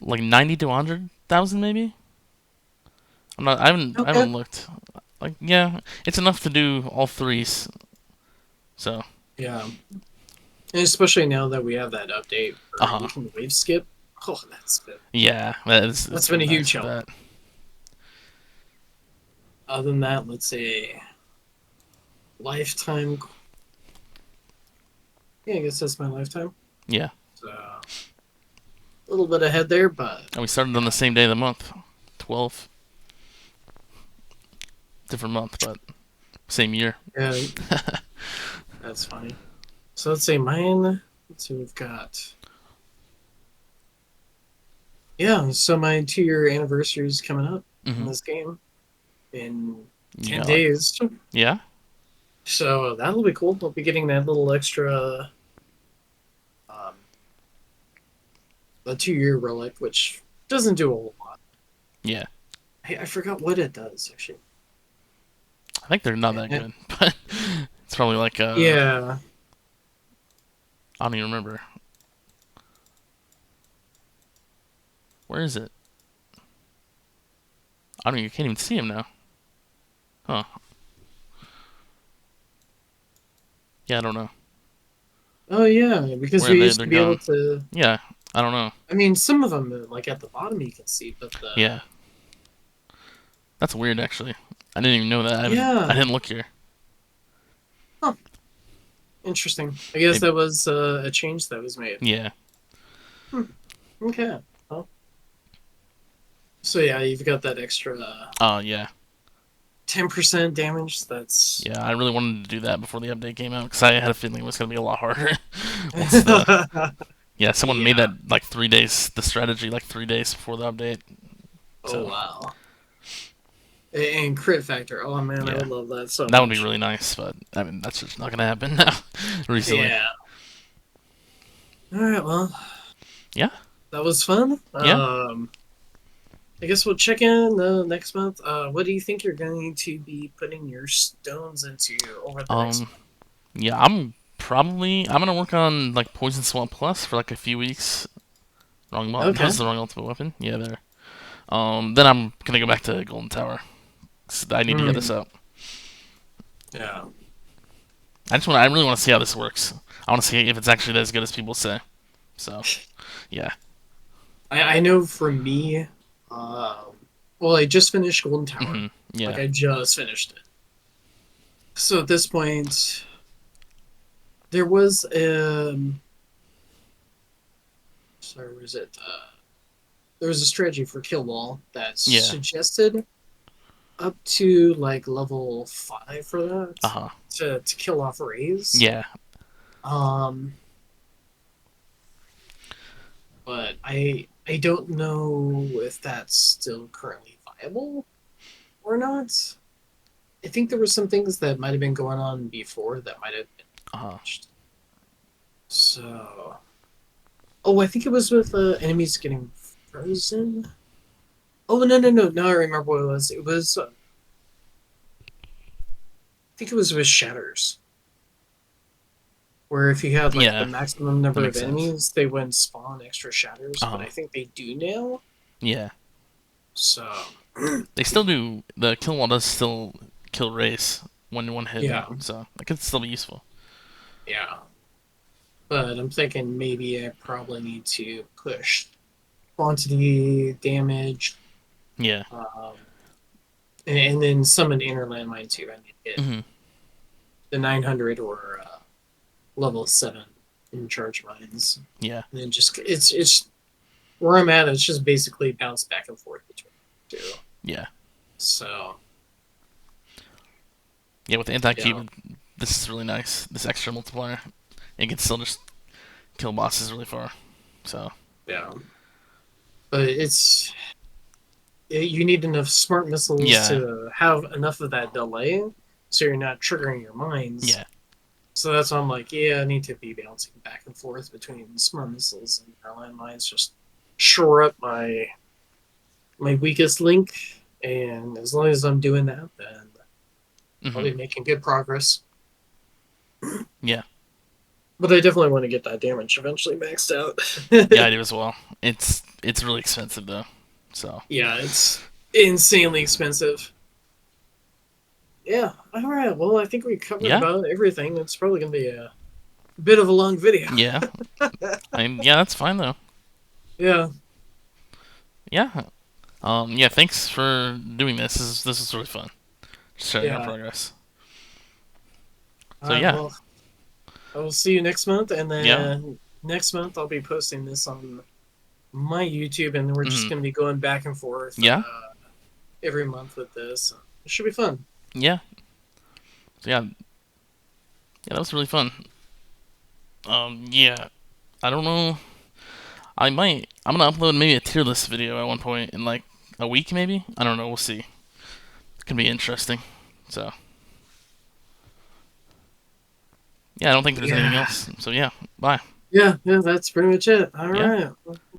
90 to 100,000 maybe. I'm not. I Okay. haven't looked. Like yeah, it's enough to do all threes. So Yeah. And especially now that we have that update uh where you huh. can wave skip. Oh, Yeah, that's it's been really a huge nice with help. that. Other than that, let's say lifetime. Yeah, I guess that's my lifetime. Yeah, So a little bit ahead there, but and we started on the yeah, same day of the month. 12, different month, but same year. yeah, that's funny. So let's say mine. Let's see, we've got. Yeah, so my 2 year anniversary is coming up in Mhm. this game in You 10 got like days. yeah, So that'll be cool. I'll be getting that little extra, um, the 2 year relic, which doesn't do a whole lot. yeah. I forgot what it does, actually. I think they're not that And good, but it's probably like yeah. I don't even remember. Where is it? I don't. You can't even see him now. Huh? Yeah, I don't know. Oh, yeah, because Where are we they? used They're to be able gone. to. Yeah, I don't know. I mean, some of them, like at the bottom, you can see, but Yeah, that's weird actually. I didn't even know that. I yeah. didn't look here. Huh, interesting. I guess Maybe. that was a change that was made. Yeah. Hmm, okay. Well, so yeah, you've got that extra Yeah. 10% damage. That's nice. Yeah, I really wanted to do that before the update came out because I had a feeling it was going to be a lot harder. Once the Yeah, someone made Yeah. that like 3 days, the strategy like 3 days before the update. Oh So wow. And crit factor. Oh man, I yeah, would love that so that would be much. really nice, but I mean that's just not going to happen now. Recently, Yeah. All right. Well, yeah, that was fun. yeah. I guess we'll check in next month. What do you think you're going to be putting your stones into over the next Um, yeah, I'm gonna work on like Poison Swamp Plus for like a few weeks. month? That Okay. was the wrong ultimate weapon. Yeah, there. Then I'm gonna go back to Golden Tower. 'Cause I need to get this Hmm. up. Yeah. I really want to see how this works. I want to see if it's actually as good as people say. So, yeah. I know for me, um, well, I just finished Golden Tower. Like Yeah. I just finished it. So at this point, there was sorry, where is it? There was a strategy for Kill Wall that Yeah. suggested up to like level 5 for that Uh huh. to kill off rays. Yeah. Um, but I don't know if that's still currently viable or not. I think there were some things that might have been going on before that might have been Uh huh. patched. So, oh, I think it was with enemies getting frozen. Oh no! Now I remember what it was. It was I think it was with shatters, where if you had like the Yeah. maximum That number of makes sense. enemies, they wouldn't spawn extra shatters. Uh But huh. I think they do now. Yeah. So, They still do. The kill wall does still kill race when one hit yeah, though, so it could still be useful. yeah. But I'm thinking maybe I probably need to push quantity, damage, Yeah. um, and then summon inner landmine too. I need to get hmm the 900 or level 7 in charge mines. Yeah. And then just it's where I'm at. It's just basically bounce back and forth between the two. Yeah. So Yeah. With anti yeah, cube, this is really nice. This extra multiplier, it can still just kill bosses really far. So yeah. But you need enough smart missiles yeah. to have enough of that delay, so you're not triggering your mines. Yeah. So that's why I'm like, yeah, I need to be bouncing back and forth between smart missiles and airline mines. Just shore up my weakest link, and as long as I'm doing that, then I'll hmm be making good progress. Yeah. But I definitely want to get that damage eventually maxed out. Yeah. I do as well. It's really expensive though. So Yeah, it's insanely expensive. Yeah, all right. Well, I think we covered yeah. about everything. It's probably going to be a bit of a long video. Yeah. I mean, yeah. That's fine though. Yeah. Yeah. Yeah. Thanks for doing this. This is really fun. Just showing our Yeah. progress. All So right. yeah. Well, I will see you next month. And Yeah. then next month, I'll be posting this on my YouTube. And we're just hmm going to be going back and forth Yeah. every month with this. It should be fun. Yeah. So yeah. Yeah. That was really fun. Yeah. I don't know. I might. I'm gonna upload maybe a tier list video at one point in like a week, maybe. I don't know. We'll see. It can be interesting. So yeah, I don't think there's anything Yeah. else. So yeah, bye. Yeah. Yeah. That's pretty much it. All Yeah. right.